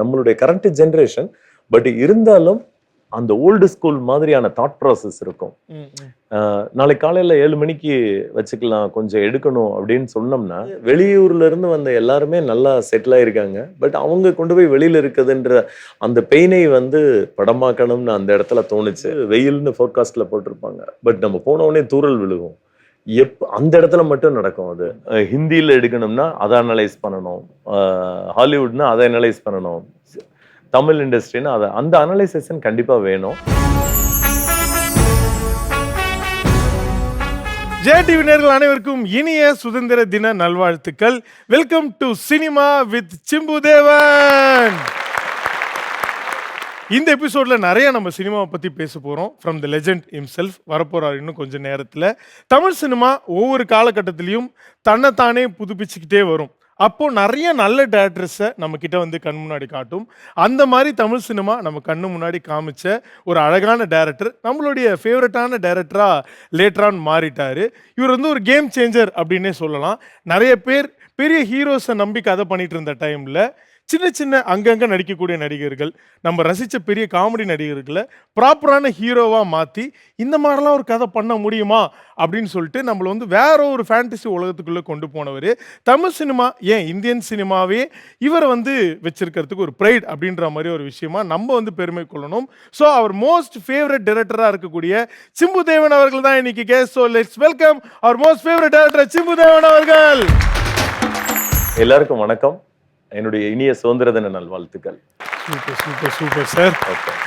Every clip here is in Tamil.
நம்மளுடைய கரண்ட் ஜெனரேஷன் பட் இருந்தாலும் அந்த ஓல்டு ஸ்கூல் மாதிரியான தாட் ப்ராசஸ் இருக்கும். நாளைக்கு காலையில 7 மணிக்கு வச்சுக்கலாம், கொஞ்சம் எடுக்கணும் அப்படின்னு சொன்னோம்னா, வெளியூர்ல இருந்து வந்த எல்லாருமே நல்லா செட்டில் ஆயிருக்காங்க. பட் அவங்க கொண்டு போய் வெளியில இருக்குதுன்ற அந்த பெயினை படமாக்கணும்னு அந்த இடத்துல தோணுச்சு. வெயில்னு ஃபோர்காஸ்ட்ல போட்டிருப்பாங்க, பட் நம்ம போன உடனே தூறல் விழுகும். அந்த இடத்துல மட்டும் நடக்கும். அது ஹிந்தியில எடுக்கணும்னா அதை அனலைஸ் பண்ணணும், ஹாலிவுட்னா அதை அனலைஸ் பண்ணணும், தமிழ் இண்டஸ்ட்ரினா அந்த அனலைசேஷன் கண்டிப்பா வேணும். ஜெயடிவி நேயர்கள் அனைவருக்கும் இனிய சுதந்திர தின நல்வாழ்த்துக்கள். Welcome to cinema with Chimbu Deven. இந்த எபிசோட்ல நிறைய நம்ம சினிமாவை பத்தி பேச போறோம். ஃப்ரம் த லெஜெண்ட் ஹிம்செல்ஃப் வரப்போறாரு இன்னும் கொஞ்சம் நேரத்துல. தமிழ் சினிமா ஒவ்வொரு காலகட்டத்திலையும் தன்னைத்தானே புதுப்பிச்சுக்கிட்டே வரும். அப்போ நிறைய நல்ல டேரக்டர்ஸை நம்ம கிட்ட கண் முன்னாடி காட்டும். அந்த மாதிரி தமிழ் சினிமா நம்ம கண்ணு முன்னாடி காமிச்ச ஒரு அழகான டேரக்டர், நம்மளுடைய ஃபேவரட்டான டேரக்டரா லேட்டரான் மாறிட்டாரு. இவர் ஒரு கேம் சேஞ்சர் அப்படின்னே சொல்லலாம். நிறைய பேர் பெரிய ஹீரோஸை நம்பி கதை பண்ணிட்டு இருந்த டைம்ல சின்ன சின்ன அங்கங்க நடிக்கக்கூடிய நடிகர்கள், நம்ம ரசித்த பெரிய காமெடி நடிகர்களை ப்ராப்பரான ஹீரோவாக மாற்றி இந்த மாதிரிலாம் ஒரு கதை பண்ண முடியுமா அப்படின்னு சொல்லிட்டு நம்மளை வேற ஒரு ஃபேண்டசி உலகத்துக்குள்ளே கொண்டு போனவர். தமிழ் சினிமா ஏன் இந்தியன் சினிமாவே இவரை வச்சிருக்கிறதுக்கு ஒரு ப்ரைட் அப்படின்ற மாதிரி ஒரு விஷயமா நம்ம பெருமை கொள்ளணும். ஸோ அவர் மோஸ்ட் ஃபேவரட் டைரக்டராக இருக்கக்கூடிய சிம்புதேவன் அவர்கள் தான் இன்னைக்கு கெஸ்ட். ஸோ லெட்ஸ் வெல்கம் அவர் மோஸ்ட் ஃபேவரட் டைரக்டர் சிம்புதேவன் அவர்கள். எல்லாருக்கும் வணக்கம், என்னுடைய இனிய சுதந்திர தின நல்வாழ்த்துக்கள். Super super super sir.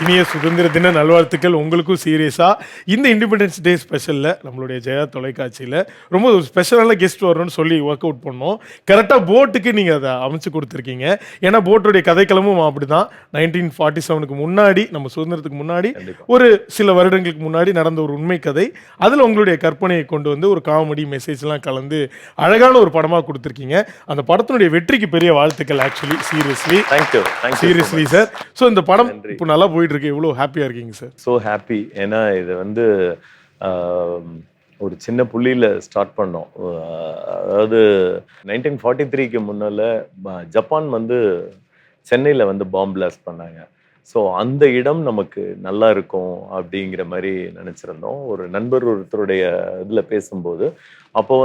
இனிய சுதந்திர தின நல்வாழ்த்துக்கள் உங்களுக்கும். சீரியஸா இந்த இண்டிபெண்டன்ஸ் டே ஸ்பெஷல்ல நம்மளுடைய ஜெயா தொலைக்காட்சியில் ரொம்ப ஒரு ஸ்பெஷலான கெஸ்ட் வரணும்னு சொல்லி ஒர்க் அவுட் பண்ணோம். கரெக்டாக போட்டுக்கு நீங்கள் அதை அமைச்சு கொடுத்துருக்கீங்க. ஏன்னா போட்டுடைய கதைக்களமும் அப்படிதான். 1947க்கு முன்னாடி, நம்ம சுதந்திரத்துக்கு முன்னாடி ஒரு சில வருடங்களுக்கு முன்னாடி நடந்த ஒரு உண்மை கதை. அதில் உங்களுடைய கற்பனையை கொண்டு ஒரு காமெடி மெசேஜ்லாம் கலந்து அழகான ஒரு படமாக கொடுத்துருக்கீங்க. அந்த படத்தினுடைய வெற்றிக்கு பெரிய வாழ்த்துக்கள். Actually seriously seriously sir. So இந்த படம் இப்போ நல்லா போயிட்டு இருக்கு. எவ்வளோ ஹாப்பியா இருக்கீங்க சார்? So happy. ஏன்னா இது ஒரு சின்ன புள்ளியில் ஸ்டார்ட் பண்ணோம். அதாவது 1943க்கு முன்னால் ஜப்பான் சென்னையில் பாம் பிளாஸ்ட் பண்ணாங்க. ஸோ அந்த இடம் நமக்கு நல்லா இருக்கும் அப்படிங்கிற மாதிரி நினச்சிருந்தோம். ஒரு நண்பர் ஒருத்தருடைய இதில் பேசும்போது அப்போ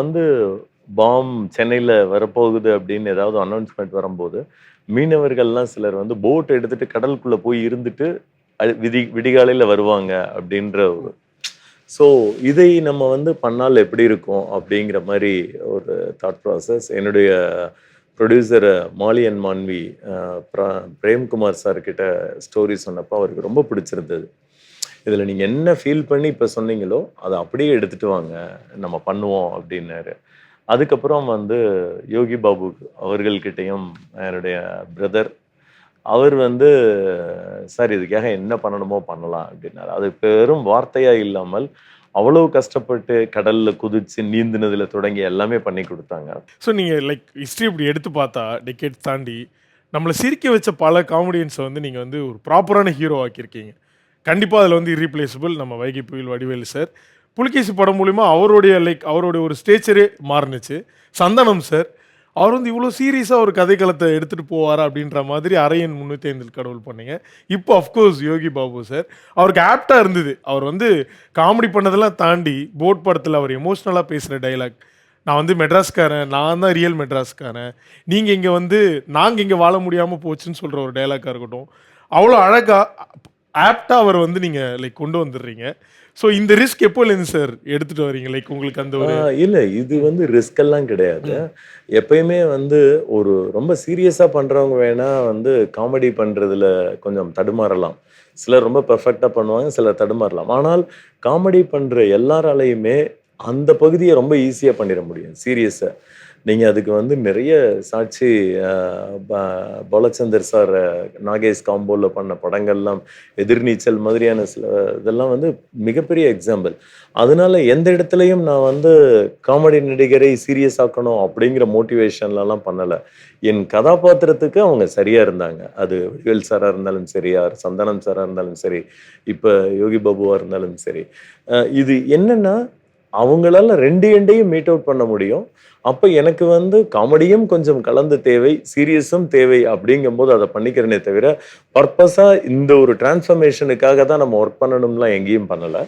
பாம் சென்னையில் வரப்போகுது அப்படின்னு ஏதாவது அனௌன்ஸ்மெண்ட் வரும்போது மீனவர்கள்லாம் சிலர் போட் எடுத்துட்டு கடலுக்குள்ள போய் இருந்துட்டு விடிகாலையில வருவாங்க அப்படின்ற ஒரு. ஸோ இதை நம்ம பண்ணால் எப்படி இருக்கும் அப்படிங்கிற மாதிரி ஒரு தாட் ப்ராசஸ். என்னுடைய producer Mali and Manvi Premkumar sir கிட்ட ஸ்டோரி சொன்னப்போ அவருக்கு ரொம்ப பிடிச்சிருந்தது. இதில் நீங்கள் என்ன ஃபீல் பண்ணி இப்போ சொன்னீங்களோ அதை அப்படியே எடுத்துட்டு வாங்க, நம்ம பண்ணுவோம் அப்படின்னாரு. அதுக்கப்புறம் யோகி பாபு அவர்கள்கிட்டையும் என்னுடைய பிரதர் அவர் சார் இதுக்காக என்ன பண்ணணுமோ பண்ணலாம் அப்படின்னாரு. அது பெரும் வார்த்தையாக இல்லாமல் அவ்வளவு கஷ்டப்பட்டு கடலில் குதிச்சு நீந்தினதில் தொடங்கி எல்லாமே பண்ணி கொடுத்தாங்க. ஸோ நீங்கள் ஹிஸ்ட்ரி இப்படி எடுத்து பார்த்தா டிக்கெட் தாண்டி நம்மளை சிரிக்க வச்ச பல காமெடியன்ஸை நீங்கள் ஒரு ப்ராப்பரான ஹீரோ ஆக்கியிருக்கீங்க. கண்டிப்பாக அதில் இர்ரீப்ளேசபிள் நம்ம வைகை புயல் வடிவேலு சார். புலிகேசி படம் மூலிமா அவருடைய ஒரு ஸ்டேச்சரே மாறுனுச்சு. சந்தனம் சார் அவர் இவ்வளோ சீரியஸாக ஒரு கதைக்களத்தை எடுத்துகிட்டு போவாரா அப்படின்ற மாதிரி அரையன் 305 கடவுள் பண்ணீங்க. இப்போ அஃப்கோர்ஸ் யோகி பாபு சார் அவருக்கு ஆப்டாக இருந்தது. அவர் காமெடி பண்ணதெல்லாம் தாண்டி போட் படத்தில் அவர் எமோஷ்னலாக பேசுகிற டைலாக், நான் மெட்ராஸ்காரன், நான் தான் ரியல் மெட்ராஸ்காரன், நீங்கள் இங்கே நாங்கள் இங்கே வாழ முடியாமல் போச்சுன்னு சொல்கிற ஒரு டைலாக்காக இருக்கட்டும், அவ்வளோ அழகாக ஆப்டாக அவர் நீங்கள் கொண்டு வந்துடுறீங்க. ஸோ இந்த ரிஸ்க் எப்போலேருந்து சார் எடுத்துகிட்டு வரீங்க? உங்களுக்கு அந்த ஒரு இல்லை, இது ரிஸ்க் எல்லாம் கிடையாது. எப்பயுமே ஒரு ரொம்ப சீரியஸாக பண்ணுறவங்க வேணால் காமெடி பண்ணுறதுல கொஞ்சம் தடுமாறலாம். சிலர் ரொம்ப பெர்ஃபெக்டாக பண்ணுவாங்க, சிலர் தடுமாறலாம். ஆனால் காமெடி பண்ணுற எல்லாராலையுமே அந்த பகுதியை ரொம்ப ஈஸியாக பண்ணிட முடியும். சீரியஸாக நீங்கள் அதுக்கு நிறைய சாட்சி. பாலச்சந்தர் சார் நாகேஷ் காம்போவில் பண்ண படங்கள்லாம், எதிர்நீச்சல் மாதிரியான சில இதெல்லாம் மிகப்பெரிய எக்ஸாம்பிள். அதனால எந்த இடத்துலையும் நான் காமெடி நடிகரை சீரியஸ் ஆக்கணும் அப்படிங்கிற மோட்டிவேஷன்லாம் பண்ணலை. என் கதாபாத்திரத்துக்கு அவங்க சரியாக இருந்தாங்க. அது வடிவேல் சாராக இருந்தாலும் சரி, சந்தனம் சாராக இருந்தாலும் சரி, இப்போ யோகி பாபுவாக இருந்தாலும் சரி. இது என்னன்னா அவங்களால 2 எண்டையும் மீட் அவுட் பண்ண முடியும். அப்ப எனக்கு வந்து காமெடியும் கொஞ்சம் கலந்து தேவை, சீரியஸும் தேவை அப்படிங்கும்போது அத பண்ணிக்கிறேனே தவிர, பர்ப்பஸா இந்த ஒரு டிரான்ஸ்ஃபர்மேஷனுக்காக தான் நம்ம ஒர்க் பண்ணணும்லாம் எங்கேயும் பண்ணல.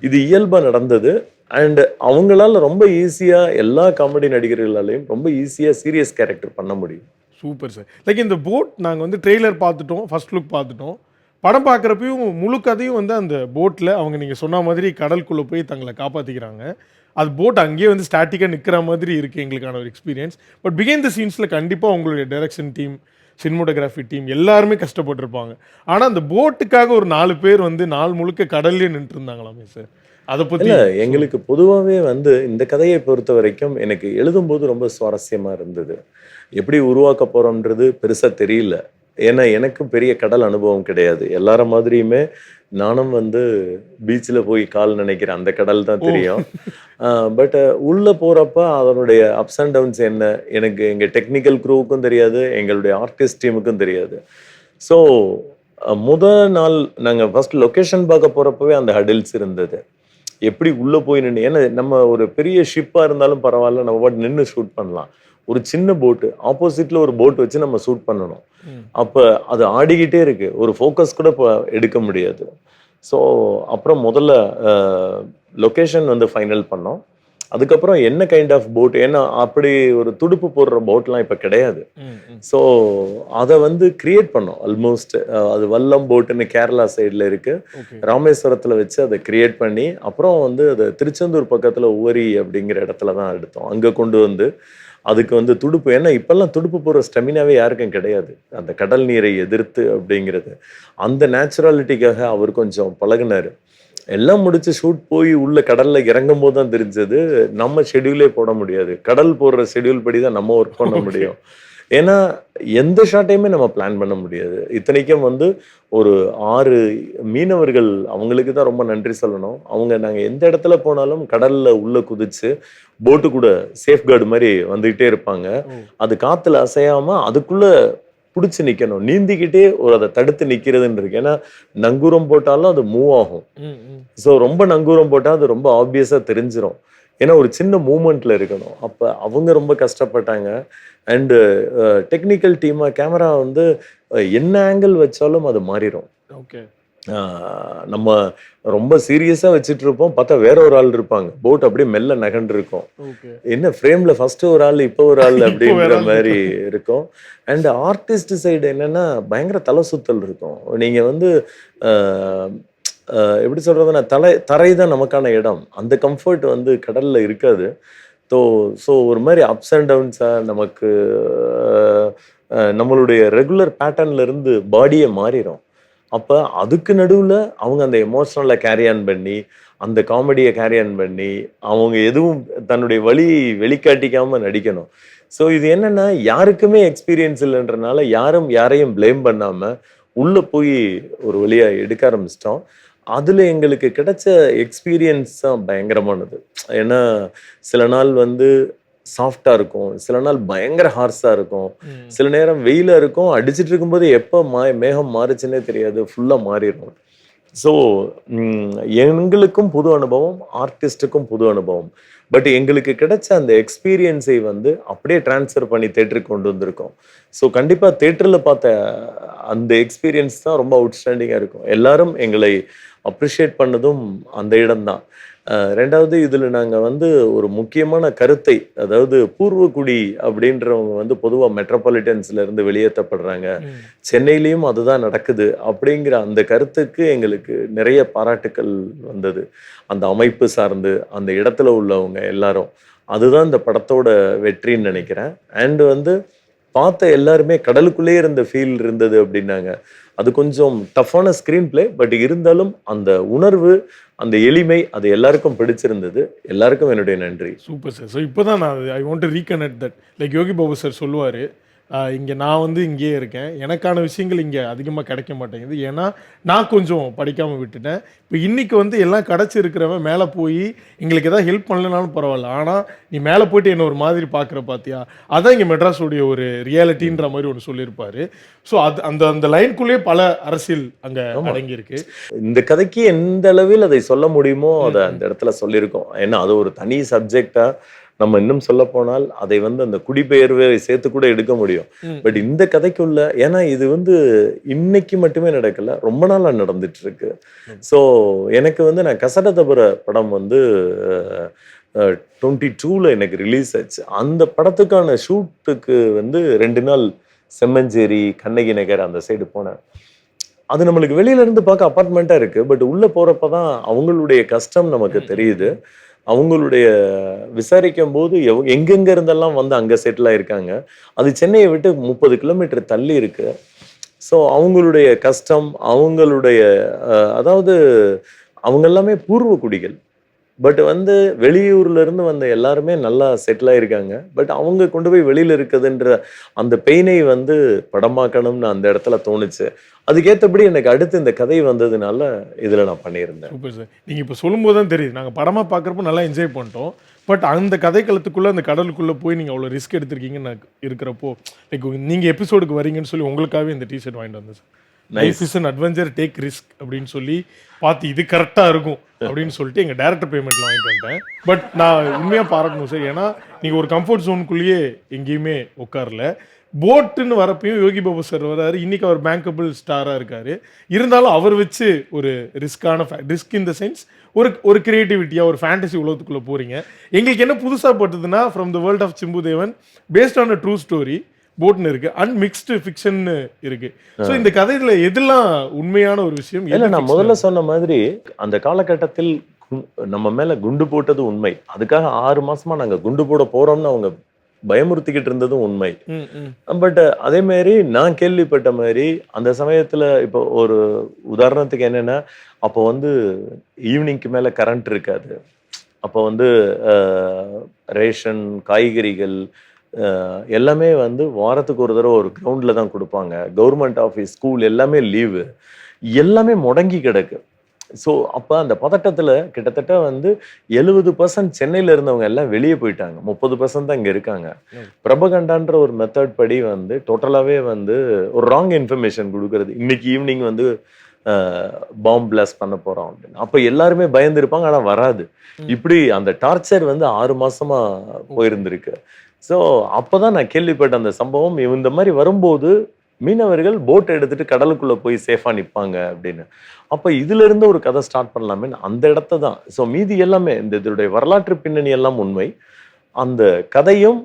இது இயல்பா நடந்தது. அண்ட் அவங்களால ரொம்ப ஈஸியா எல்லா காமெடி நடிகர்களாலயும் ரொம்ப ஈஸியா சீரியஸ் கேரக்டர் பண்ண முடியும். Super sir. லைக் இந்த போட் நாங்கள் வந்து ட்ரெய்லர் பார்த்துட்டோம், ஃபர்ஸ்ட் லுக் பார்த்துட்டோம். படம் பார்க்குறப்பையும் முழு கதையும் வந்து அந்த போட்டில் அவங்க நீங்கள் சொன்ன மாதிரி கடலுக்குள்ளே போய் தங்களை காப்பாற்றிக்கிறாங்க. அது போட் அங்கேயே வந்து ஸ்டாட்டிக்காக நிற்கிற மாதிரி இருக்குது எங்களுக்கான ஒரு எக்ஸ்பீரியன்ஸ். பட் பிஹைண்ட் த சீன்ஸில் கண்டிப்பாக உங்களுடைய டைரக்ஷன் டீம், சினிமோட்டோகிராஃபி டீம் எல்லாருமே கஷ்டப்பட்டிருப்பாங்க. ஆனால் அந்த போட்டுக்காக ஒரு 4 பேர் வந்து நாள் முழுக்க கடல்லே நின்று இருந்தாங்களாமே சார், அதை பற்றி? இல்ல எங்களுக்கு பொதுவாவே வந்து இந்த கதையை பொறுத்த வரைக்கும் எனக்கு எழுதும்போது ரொம்ப சுவாரஸ்யமா இருந்தது. எப்படி உருவாக்க போறோம்ன்றது பெருசா தெரியல. ஏன்னா எனக்கும் பெரிய கடல் அனுபவம் கிடையாது. எல்லார மாதிரியுமே நானும் வந்து பீச்சில் போய் கால் நினைக்கிற அந்த கடல் தான் தெரியும். பட் உள்ள போறப்ப அதனுடைய அப்ஸ் அண்ட் டவுன்ஸ் என்ன எனக்கு எங்க டெக்னிக்கல் க்ரூவுக்கும் தெரியாது, எங்களுடைய ஆர்டிஸ்ட் டீமுக்கும் தெரியாது. ஸோ முதல் நாள் நாங்கள் ஃபர்ஸ்ட் லொக்கேஷன் பார்க்க போறப்பவே அந்த ஹடில்ஸ் இருந்தது. எப்படி உள்ள போய் நின்று, ஏன்னா நம்ம ஒரு பெரிய ஷிப்பா இருந்தாலும் பரவாயில்ல, நம்ம பாட்டு நின்று ஷூட் பண்ணலாம். ஒரு சின்ன போட்டு ஆப்போசிட்ல ஒரு போட் வச்சு நம்ம ஷூட் பண்ணணும். அப்ப அது ஆடிக்கிட்டே இருக்கு, ஒரு ஃபோக்கஸ் கூட எடுக்க முடியாது. ஸோ அப்புறம் முதல்ல லொக்கேஷன் வந்து ஃபைனல் பண்ணோம். அதுக்கப்புறம் என்ன கைண்ட் ஆஃப் போட், ஏன்னா அப்படி ஒரு துடுப்பு போடுற போட்லாம் இப்போ கிடையாது. ஸோ அதை வந்து கிரியேட் பண்ணோம். ஆல்மோஸ்ட் அது வல்லம் போட்டுன்னு கேரளா சைடில் இருக்கு, ராமேஸ்வரத்தில் வச்சு அதை கிரியேட் பண்ணி அப்புறம் வந்து அதை திருச்செந்தூர் பக்கத்தில் உவரி அப்படிங்கிற இடத்துல தான் எடுத்தோம். அங்கே கொண்டு வந்து அதுக்கு வந்து துடுப்பு, ஏன்னா இப்பெல்லாம் துடுப்பு போடுற ஸ்டெமினாவே யாருக்கும் கிடையாது அந்த கடல் நீரை எதிர்த்து அப்படிங்கிறது. அந்த நேச்சுராலிட்டிக்காக அவர் கொஞ்சம் பழகுனாரு. எல்லாம் முடிச்சு ஷூட் போய் உள்ள கடல்ல இறங்கும் போது தான் தெரிஞ்சது நம்ம ஷெட்யூலே போட முடியாது, கடல் போடுற ஷெட்யூல் படி தான் நம்ம ஒர்க் பண்ண முடியும். ஏன்னா எந்த ஷாட்டையுமே நம்ம பிளான் பண்ண முடியாது. இத்தனைக்கும் வந்து ஒரு 6 மீனவர்கள், அவங்களுக்கு தான் ரொம்ப நன்றி சொல்லணும். அவங்க நாங்கள் எந்த இடத்துல போனாலும் கடல்ல உள்ள குதிச்சு போட்டு கூட சேஃப்கார்டு மாதிரி வந்துகிட்டே இருப்பாங்க. அது காத்துல அசையாம அதுக்குள்ள பிடிச்சி நிக்கணும், நீந்திக்கிட்டே ஒரு அதை தடுத்து நிக்கிறதுன்னு இருக்கு. ஏன்னா நங்கூரம் போட்டாலும் அது மூவ் ஆகும். ஸோ ரொம்ப நங்கூரம் போட்டால் அது ரொம்ப ஆப்வியஸா தெரிஞ்சிடும். ஏன்னா ஒரு சின்ன மூமெண்ட்ல இருக்கணும். அப்ப அவங்க ரொம்ப கஷ்டப்பட்டாங்க. அண்டு டெக்னிக்கல் டீமா கேமரா வந்து என்ன ஆங்கிள் வச்சாலும் அது மாறிடும். ஓகே. நம்ம ரொம்ப சீரியஸா வச்சுட்டு இருப்போம், பார்த்தா வேற ஒரு ஆள் இருப்பாங்க, போட் அப்படியே மெல்ல நகண்டு இருக்கும். என்ன ஃப்ரேம்ல ஃபர்ஸ்ட் ஒரு ஆள் இப்போ ஒரு ஆள் அப்படிங்கிற மாதிரி இருக்கும். அண்ட் ஆர்டிஸ்ட் சைடு என்னன்னா பயங்கர தலை சுத்தல் இருக்கும். நீங்க வந்து எப்படி சொல்றதுன்னா தரை தான் நமக்கான இடம், அந்த கம்ஃபர்ட் வந்து கடல்ல இருக்காது. ஸோ ஒரு மாதிரி அப்ஸ் அண்ட் டவுன்ஸா நமக்கு நம்மளுடைய ரெகுலர் பேட்டர்ன்ல இருந்து பாடியே மாறிடும். அப்போ அதுக்கு நடுவில் அவங்க அந்த எமோஷனலை கேரி ஆன் பண்ணி, அந்த காமெடியை கேரி ஆன் பண்ணி, அவங்க எதுவும் தன்னுடைய வழி வெளிக்காட்டிக்காமல் நடிக்கணும். ஸோ இது என்னன்னா யாருக்குமே எக்ஸ்பீரியன்ஸ் இல்லைன்றனால யாரும் யாரையும் பிளேம் பண்ணாமல் உள்ளே போய் ஒரு வழியாக எடுக்க ஆரம்பிச்சிட்டோம். அதில் எங்களுக்கு கிடைச்ச எக்ஸ்பீரியன்ஸ் தான் பயங்கரமானது. ஏன்னா சில நாள் வந்து சாஃப்டா இருக்கும், சில நாள் பயங்கர ஹார்ஸா இருக்கும், சில நேரம் வெயிலா இருக்கும், அடிச்சிட்டு இருக்கும்போது எப்போ மேகம் மாறுச்சுன்னே தெரியாது, ஃபுல்லா மாறிடும். ஸோ எங்களுக்கும் புது அனுபவம், ஆர்டிஸ்டுக்கும் புது அனுபவம். பட் எங்களுக்கு கிடைச்ச அந்த எக்ஸ்பீரியன்ஸை வந்து அப்படியே டிரான்ஸ்ஃபர் பண்ணி தேட்டருக்கு கொண்டு வந்திருக்கோம். ஸோ கண்டிப்பாக தேட்டரில் பார்த்த அந்த எக்ஸ்பீரியன்ஸ் தான் ரொம்ப அவுட்ஸ்டாண்டிங்காக இருக்கும். எல்லாரும் எங்களை அப்ரிஷியேட் பண்ணதும் அந்த இடம்தான். ரெண்டாவது இதில் நாங்கள் வந்து ஒரு முக்கியமான கருத்தை, அதாவது பூர்வக்குடி அப்படின்றவங்க வந்து பொதுவாக மெட்ரோபாலிட்டன்ஸ்ல இருந்து வெளியேற்றப்படுறாங்க, சென்னையிலையும் அதுதான் நடக்குது அப்படிங்கிற அந்த கருத்துக்கு எங்களுக்கு நிறைய பாராட்டுக்கள் வந்தது. அந்த அமைப்பு சார்ந்து அந்த இடத்துல உள்ளவங்க எல்லாரும், அதுதான் இந்த படத்தோட வெற்றின்னு நினைக்கிறேன். அண்ட் வந்து பார்த்த எல்லாருமே கடலுக்குள்ளேயே இருந்த ஃபீல் இருந்தது அப்படின்னாங்க. அது கொஞ்சம் டஃப்பான ஸ்க்ரீன் பிளே, பட் இருந்தாலும் அந்த உணர்வு, அந்த எளிமை, அது எல்லாருக்கும் பிடிச்சிருந்தது. எல்லாருக்கும் என்னுடைய நன்றி. Super sir. ஸோ இப்போ தான் நான் I want to reconnect that. Like Yogi Babu sir சொல்லுவார், இங்கே நான் வந்து இங்கேயே இருக்கேன், எனக்கான விஷயங்கள் இங்கே அதிகமாக கிடைக்க மாட்டேங்குது, ஏன்னா நான் கொஞ்சம் படிக்காமல் விட்டுட்டேன். இப்போ இன்னைக்கு வந்து எல்லாம் கிடச்சிருக்கிறவன் மேலே போய் எங்களுக்கு எதாவது ஹெல்ப் பண்ணலனாலும் பரவாயில்ல, ஆனால் நீ மேலே போயிட்டு என்ன ஒரு மாதிரி பார்க்குற பார்த்தியா, அதான் இங்கே மெட்ராஸோடைய ஒரு ரியாலிட்டின்ற மாதிரி ஒன்று சொல்லியிருப்பாரு. ஸோ அது அந்த அந்த லைனுக்குள்ளேயே பல அரசியல் அங்கே அடங்கியிருக்கு. இந்த கதைக்கு எந்த அளவில் அதை சொல்ல முடியுமோ அதை அந்த இடத்துல சொல்லியிருக்கோம். ஏன்னா அது ஒரு தனி சப்ஜெக்டா நம்ம இன்னும் சொல்ல போனால் அதை வந்து அந்த குடிபெயர்வை சேர்த்து கூட எடுக்க முடியும். பட் இந்த கதைக்குள்ள, ஏன்னா இது வந்து இன்னைக்கு மட்டுமே நடக்கல, ரொம்ப நாளா நடந்துட்டு இருக்கு. ஸோ எனக்கு வந்து நான் கசட தபர படம் வந்து 22ல எனக்கு ரிலீஸ் ஆச்சு. அந்த படத்துக்கான ஷூட்டுக்கு வந்து 2 நாள் செம்மஞ்சேரி, கண்ணகி நகர் அந்த சைடு போனேன். அது நம்மளுக்கு வெளியில இருந்து பார்க்க அப்பார்ட்மெண்ட்டா இருக்கு, பட் உள்ள போறப்பதான் அவங்களுடைய கஷ்டம் நமக்கு தெரியுது. அவங்களுடைய விசாரிக்கும் போது எங்கெங்க இருந்தெல்லாம் வந்து அங்க செட்டில் ஆயிருக்காங்க. அது சென்னையை விட்டு 30 கிலோமீட்டர் தள்ளி இருக்கு. ஸோ அவங்களுடைய கஷ்டம், அவங்களுடைய அதாவது அவங்க எல்லாமே பூர்வ குடிகள். பட் வந்து வெளியூர்ல இருந்து வந்த எல்லாருமே நல்லா செட்டில் ஆயிருக்காங்க. பட் அவங்க கொண்டு போய் வெளியில இருக்குதுன்ற அந்த பெயினை வந்து படமாக்கணும்னு அந்த இடத்துல தோணுச்சு. அதுக்கேற்றபடி எனக்கு அடுத்து இந்த கதை வந்ததுனால இதுல நான் பண்ணியிருந்தேன். Super sir. நீங்கள் இப்போ சொல்லும்போது தான் தெரியுது, நாங்கள் படமாக பார்க்குறப்போ நல்லா என்ஜாய் பண்ணிட்டோம். பட் அந்த கதைக்களத்துக்குள்ளே அந்த கடலுக்குள்ளே போய் நீங்கள் அவ்வளோ ரிஸ்க் எடுத்திருக்கீங்கன்னு இருக்கிறப்போ, லைக் நீங்கள் எபிசோடுக்கு வரீங்கன்னு சொல்லி உங்களுக்காகவே இந்த டிஷர்ட் வாங்கிட்டு வந்தேன் sir. Life is an adventure, take risk அப்படின்னு சொல்லி பார்த்து இது கரெக்டாக இருக்கும் அப்படின்னு சொல்லிட்டு எங்கள் டேரக்டர் பேமெண்ட்டில் வாங்கிட்டு வந்துட்டேன். பட் நான் உண்மையாக பாராட்டணும் சார், ஏன்னா நீங்கள் ஒரு கம்ஃபர்ட் ஜோனுக்குள்ளேயே எங்கேயுமே உட்காரல. போட்டுன்னு வரப்பையும் யோகி பாபு சார் வர்றாரு, இன்னைக்கு அவர் பேங்கபிள் ஸ்டாராக இருக்காரு. இருந்தாலும் அவர் வச்சு ஒரு ரிஸ்க் இன் த சென்ஸ் ஒரு கிரியேட்டிவிட்டியாக ஒரு ஃபேண்டசி உலகத்துக்குள்ளே போகிறீங்க. எங்களுக்கு என்ன புதுசாக பட்டுதுன்னா, from the world of Chimbu Deven based on a true story போட்னு இருக்கு, அண்ட் மிக்ஸ்டு ஃபிக்ஷன் இருக்கு. ஸோ இந்த கதையில எதெல்லாம் உண்மையான ஒரு விஷயம்? இல்லை, நான் முதல்ல சொன்ன மாதிரி அந்த காலகட்டத்தில் நம்ம மேல குண்டு போட்டது உண்மை. அதுக்காக 6 மாசமா நாங்க குண்டு போட போறோம்னு அவங்க பயமுறுத்திக்கிட்டு இருந்ததும் உண்மை. பட் அதே மாதிரி நான் கேள்விப்பட்ட மாதிரி அந்த சமயத்துல இப்போ ஒரு உதாரணத்துக்கு என்னன்னா, அப்போ வந்து ஈவினிங்க்கு மேல கரண்ட் இருக்காது. அப்போ வந்து ரேஷன், காய்கறிகள் எல்லாமே வந்து வாரத்துக்கு ஒரு தடவை ஒரு கிரவுண்ட்ல தான் கொடுப்பாங்க. கவர்மெண்ட் ஆஃபீஸ், ஸ்கூல் எல்லாமே லீவு, எல்லாமே முடங்கி கிடக்கு. ஸோ அப்போ அந்த பதட்டத்தில் கிட்டத்தட்ட வந்து 70% சென்னையில் இருந்தவங்க எல்லாம் வெளியே போயிட்டாங்க, 30% தான் இங்கே இருக்காங்க. பிரபகண்டான்ற ஒரு மெத்தட் படி வந்து டோட்டலாகவே வந்து ஒரு ராங் இன்ஃபர்மேஷன் கொடுக்கறது. இன்னைக்கு ஈவினிங் வந்து பாம்பு பிளாஸ்ட் பண்ண போகிறோம் அப்படின்னு. அப்போ எல்லாருமே பயந்துருப்பாங்க, ஆனால் வராது. இப்படி அந்த டார்ச்சர் வந்து 6 மாசமா போயிருந்திருக்கு. ஸோ அப்போதான் நான் கேள்விப்பட்ட அந்த சம்பவம். இந்த மாதிரி வரும்போது மீனவர்கள் போட் எடுத்துட்டு கடலுக்குள்ள போய் சேஃபா நிற்பாங்க அப்படின்னு. அப்போ இதுல இருந்து ஒரு கதை ஸ்டார்ட் பண்ணலாமே அந்த இடத்த தான். ஸோ மீதி எல்லாமே இந்த இதனுடைய வரலாற்று பின்னணி எல்லாம் உண்மை, அந்த கதையும்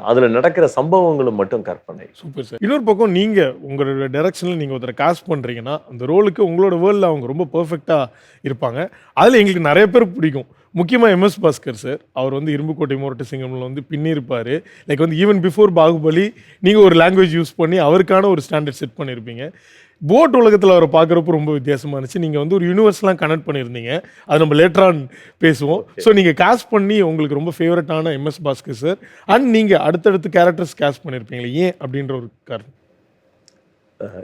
அதுல நடக்கிற சம்பவங்களும் மட்டும் கற்பனை. Super sir. இன்னொரு பக்கம் நீங்க உங்களோட டைரக்ஷன்ல நீங்க ஒருத்தரை காஸ்ட் பண்றீங்கன்னா, அந்த ரோலுக்கு உங்களோட வேர்ல்ட்ல அவங்க ரொம்ப பெர்ஃபெக்ட்டா இருப்பாங்க. அதுல எங்களுக்கு நிறைய பேர் பிடிக்கும். முக்கியமா எம்எஸ் பாஸ்கர் சார். அவர் வந்து இரும்புக்கோட்டை மோரட்டு சிங்கம்ல வந்து பின்னிருப்பாரு. லைக் வந்து ஈவன் பிஃபோர் பாகுபலி நீங்க ஒரு லாங்குவேஜ் யூஸ் பண்ணி அவருக்கான ஒரு ஸ்டாண்டர்ட் செட் பண்ணியிருப்பீங்க. போட் உலகத்தில் அவரை பார்க்குறப்போ ரொம்ப வித்தியாசமாக இருந்துச்சு. நீங்கள் வந்து ஒரு யூனிவர்ஸ்லாம் கனெக்ட் பண்ணியிருந்தீங்க, அது நம்ம லேட்டர் ஆன் பேசுவோம். ஸோ நீங்கள் காஸ்ட் பண்ணி உங்களுக்கு ரொம்ப ஃபேவரட்டான எம்எஸ் பாஸ்கர் சார், அண்ட் நீங்கள் அடுத்தடுத்து கேரக்டர்ஸ் காஸ்ட் பண்ணியிருப்பீங்களே, ஏன் அப்படின்ற ஒரு காரணம்?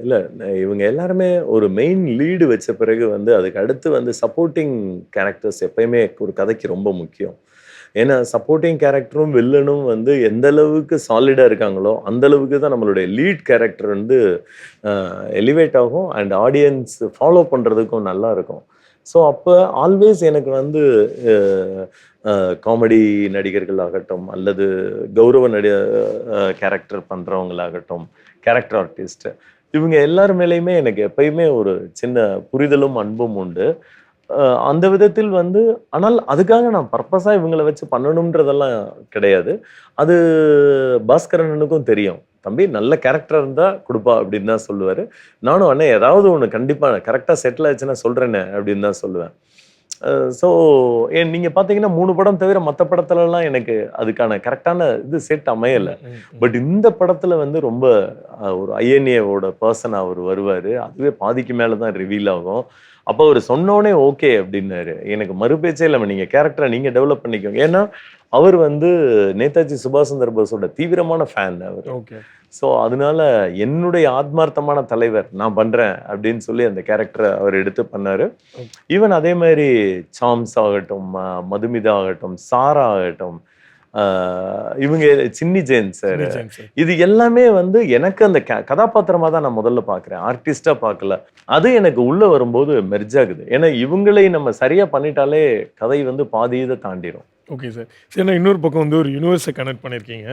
இல்லை, இவங்க எல்லாருமே ஒரு மெயின் லீடு வச்ச பிறகு வந்து அதுக்கு அடுத்து வந்து சப்போர்ட்டிங் கேரக்டர்ஸ் எப்பயுமே ஒரு கதைக்கு ரொம்ப முக்கியம். ஏன்னா சப்போர்ட்டிங் கேரக்டரும் வில்லனும் வந்து எந்த அளவுக்கு சாலிடாக இருக்காங்களோ அந்த அளவுக்கு தான் நம்மளுடைய லீட் கேரக்டர் வந்து எலிவேட் ஆகும் அண்ட் ஆடியன்ஸ் ஃபாலோ பண்ணுறதுக்கும் நல்லா இருக்கும். ஸோ அப்போ ஆல்வேஸ் எனக்கு வந்து காமெடி நடிகர்கள் ஆகட்டும் அல்லது கௌரவ கேரக்டர் பண்ணுறவங்களாகட்டும், கேரக்டர் ஆர்டிஸ்ட், இவங்க எல்லார் மேலேயுமே எனக்கு எப்பயுமே ஒரு சின்ன புரிதலும் அன்பும் உண்டு. அந்த விதத்தில் வந்து, ஆனால் அதுக்காக நான் பர்பஸாக இவங்களை வச்சு பண்ணணுன்றதெல்லாம் கிடையாது. அது பாஸ்கரனுக்கும் தெரியும். தம்பி நல்ல கேரக்டர் இருந்தால் கொடுப்பா அப்படின்னு தான் சொல்லுவார். நானும் அண்ணே ஏதாவது ஒன்று கண்டிப்பாக கரெக்டாக செட்டில் ஆச்சுன்னா சொல்கிறேனே அப்படின்னு தான் சொல்லுவேன். ஸோ நீங்கள் பார்த்தீங்கன்னா 3 படம் தவிர மற்ற படத்துலலாம் எனக்கு அதுக்கான கரெக்டான இது செட் அமையலை. பட் இந்த படத்தில் வந்து ரொம்ப ஒரு ஐஎன்ஏவோட பர்சன் அவர் வருவார். அதுவே பாதிக்கு மேலே தான் ரிவீல் ஆகும். அப்போ அவர் சொன்னோடனே ஓகே அப்படின்னாரு. எனக்கு மறுபேச்சே இல்லாமல் நீங்கள் கேரக்டரை நீங்கள் டெவலப் பண்ணிக்கோங்க. ஏன்னா அவர் வந்து நேதாஜி சுபாஷ் சந்திர போஸோட தீவிரமான ஃபேன் அவர். ஓகே. ஸோ அதனால என்னுடைய ஆத்மார்த்தமான தலைவர் நான் பண்றேன் அப்படின்னு சொல்லி அந்த கேரக்டரை அவர் எடுத்து பண்ணாரு. ஈவன் அதே மாதிரி சாம்ஸ் ஆகட்டும், மதுமிதா ஆகட்டும், சாரா ஆகட்டும், இவங்க சின்னி ஜெயின் சார், இது எல்லாமே வந்து எனக்கு அந்த கதாபாத்திரமா தான் நான் முதல்ல பாக்குறேன், ஆர்டிஸ்டா பார்க்கல. அது எனக்கு உள்ள வரும்போது மெர்ஜ் ஆகுது. ஏன்னா இவங்களை நம்ம சரியா பண்ணிட்டாலே கதை வந்து பாதி இதை தாண்டிடும். Okay sir. சரி, இன்னொரு பக்கம் வந்து ஒரு யூனிவர்ஸை கனெக்ட் பண்ணியிருக்கீங்க.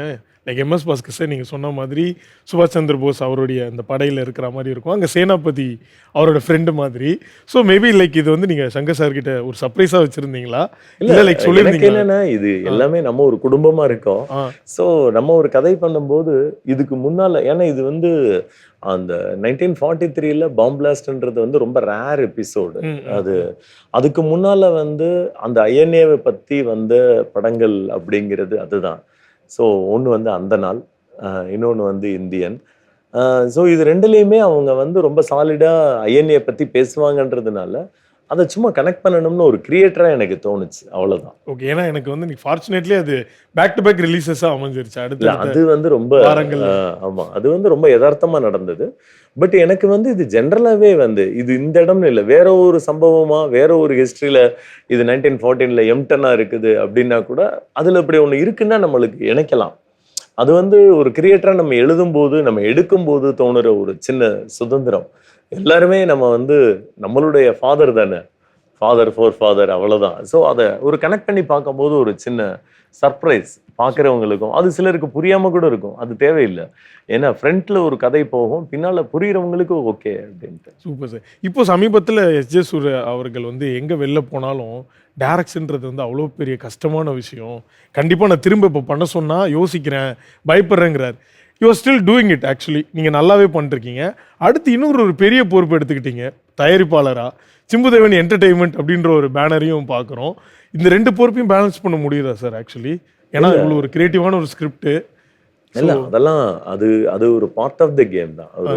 லைக் எம்எஸ் பாஸ்கர் சார் நீங்கள் சொன்ன மாதிரி சுபாஷ் சந்திர போஸ் அவருடைய அந்த படையில் இருக்கிற மாதிரி இருக்கும், அங்கே சேனாபதி அவரோட ஃப்ரெண்டு மாதிரி. ஸோ மேபி லைக் இது வந்து நீங்கள் சங்கர் சார் கிட்ட ஒரு சர்ப்ரைஸாக வச்சுருந்தீங்களா? இல்லை லைக் சொல்லியிருந்தீங்க என்னன்னா இது எல்லாமே நம்ம ஒரு குடும்பமாக இருக்கோம். ஸோ நம்ம ஒரு கதை பண்ணும்போது இதுக்கு முன்னால், ஏன்னா இது வந்து அந்த 1943 பாம் பிளாஸ்ட்ன்றது வந்து ரொம்ப ரேர் எபிசோடு. அதுக்கு முன்னால வந்து அந்த ஐஎன்ஏவை பத்தி வந்த படங்கள் அப்படிங்கிறது அதுதான். ஸோ ஒன்று வந்து அந்த நாள், இன்னொன்று வந்து இந்தியன். ஸோ இது ரெண்டுலேயுமே அவங்க வந்து ரொம்ப சாலிடாக ஐஎன்ஏ பற்றி பேசுவாங்கன்றதுனால அதை சும்மா கனெக்ட் பண்ணணும்னு ஒரு கிரியேட்டரா எனக்கு தோணுச்சு, அவ்வளவுதான். ஓகே. ஏன்னா எனக்கு வந்து நீ ஃபார்ச்சுனேட்லி அது பேக் டு பேக் ரிலீசஸா அமைஞ்சிருச்சு. அடுத்து அது வந்து ரொம்ப ஆமா, அது வந்து ரொம்ப யதார்த்தமா நடந்தது. பட் எனக்கு வந்து இது ஜென்ரலாவே வந்து இது இந்த இடம்னு இல்லை, வேற ஒரு சம்பவமா வேற ஒரு ஹிஸ்டரியில இது 1914 எம்டனா இருக்குது அப்படின்னா கூட அதுல இப்படி ஒண்ணு இருக்குன்னா நம்மளுக்கு இணைக்கலாம். அது வந்து ஒரு கிரியேட்டரா நம்ம எழுதும் போது நம்ம எடுக்கும் போது தோணுற ஒரு சின்ன சுதந்திரம். எல்லாருமே நம்ம வந்து நம்மளுடைய ஃபாதர் தானே, ஃபாதர் ஃபோர் ஃபாதர், அவ்வளவுதான். ஸோ அதை ஒரு கனெக்ட் பண்ணி பார்க்கும்போது ஒரு சின்ன சர்ப்ரைஸ் பார்க்குறவங்களுக்கும், அது சிலருக்கு புரியாம கூட இருக்கும், அது தேவையில்லை. ஏன்னா ஃப்ரண்ட்ல ஒரு கதை போகும், பின்னால புரியுறவங்களுக்கு ஓகே அப்படின்ட்டு. Super sir. இப்போ சமீபத்தில் எஸ்.ஜே. சூர்யா அவர்கள் வந்து எங்கே வெளில போனாலும் டைரக்ஷன்றது வந்து அவ்வளோ பெரிய கஷ்டமான விஷயம், கண்டிப்பாக நான் திரும்ப இப்போ பண்ண சொன்னால் யோசிக்கிறேன், பயப்படுறேங்கிறார். You are still doing it. Actually நீங்கள் நல்லாவே பண்ணிருக்கீங்க. அடுத்து இன்னொரு ஒரு பெரிய பொறுப்பு எடுத்துக்கிட்டீங்க தயாரிப்பாளராக. சிம்புதேவன் என்டர்டெயின்மெண்ட் அப்படின்ற ஒரு பேனரையும் பார்க்குறோம். இந்த ரெண்டு பொறுப்பையும் பேலன்ஸ் பண்ண முடியுதா சார் ஆக்சுவலி? ஏன்னா இவ்வளோ ஒரு கிரியேட்டிவான ஒரு ஸ்கிரிப்ட் இல்லை, அதெல்லாம் அது அது ஒரு பார்ட் ஆஃப் த கேம் தான். ஒரு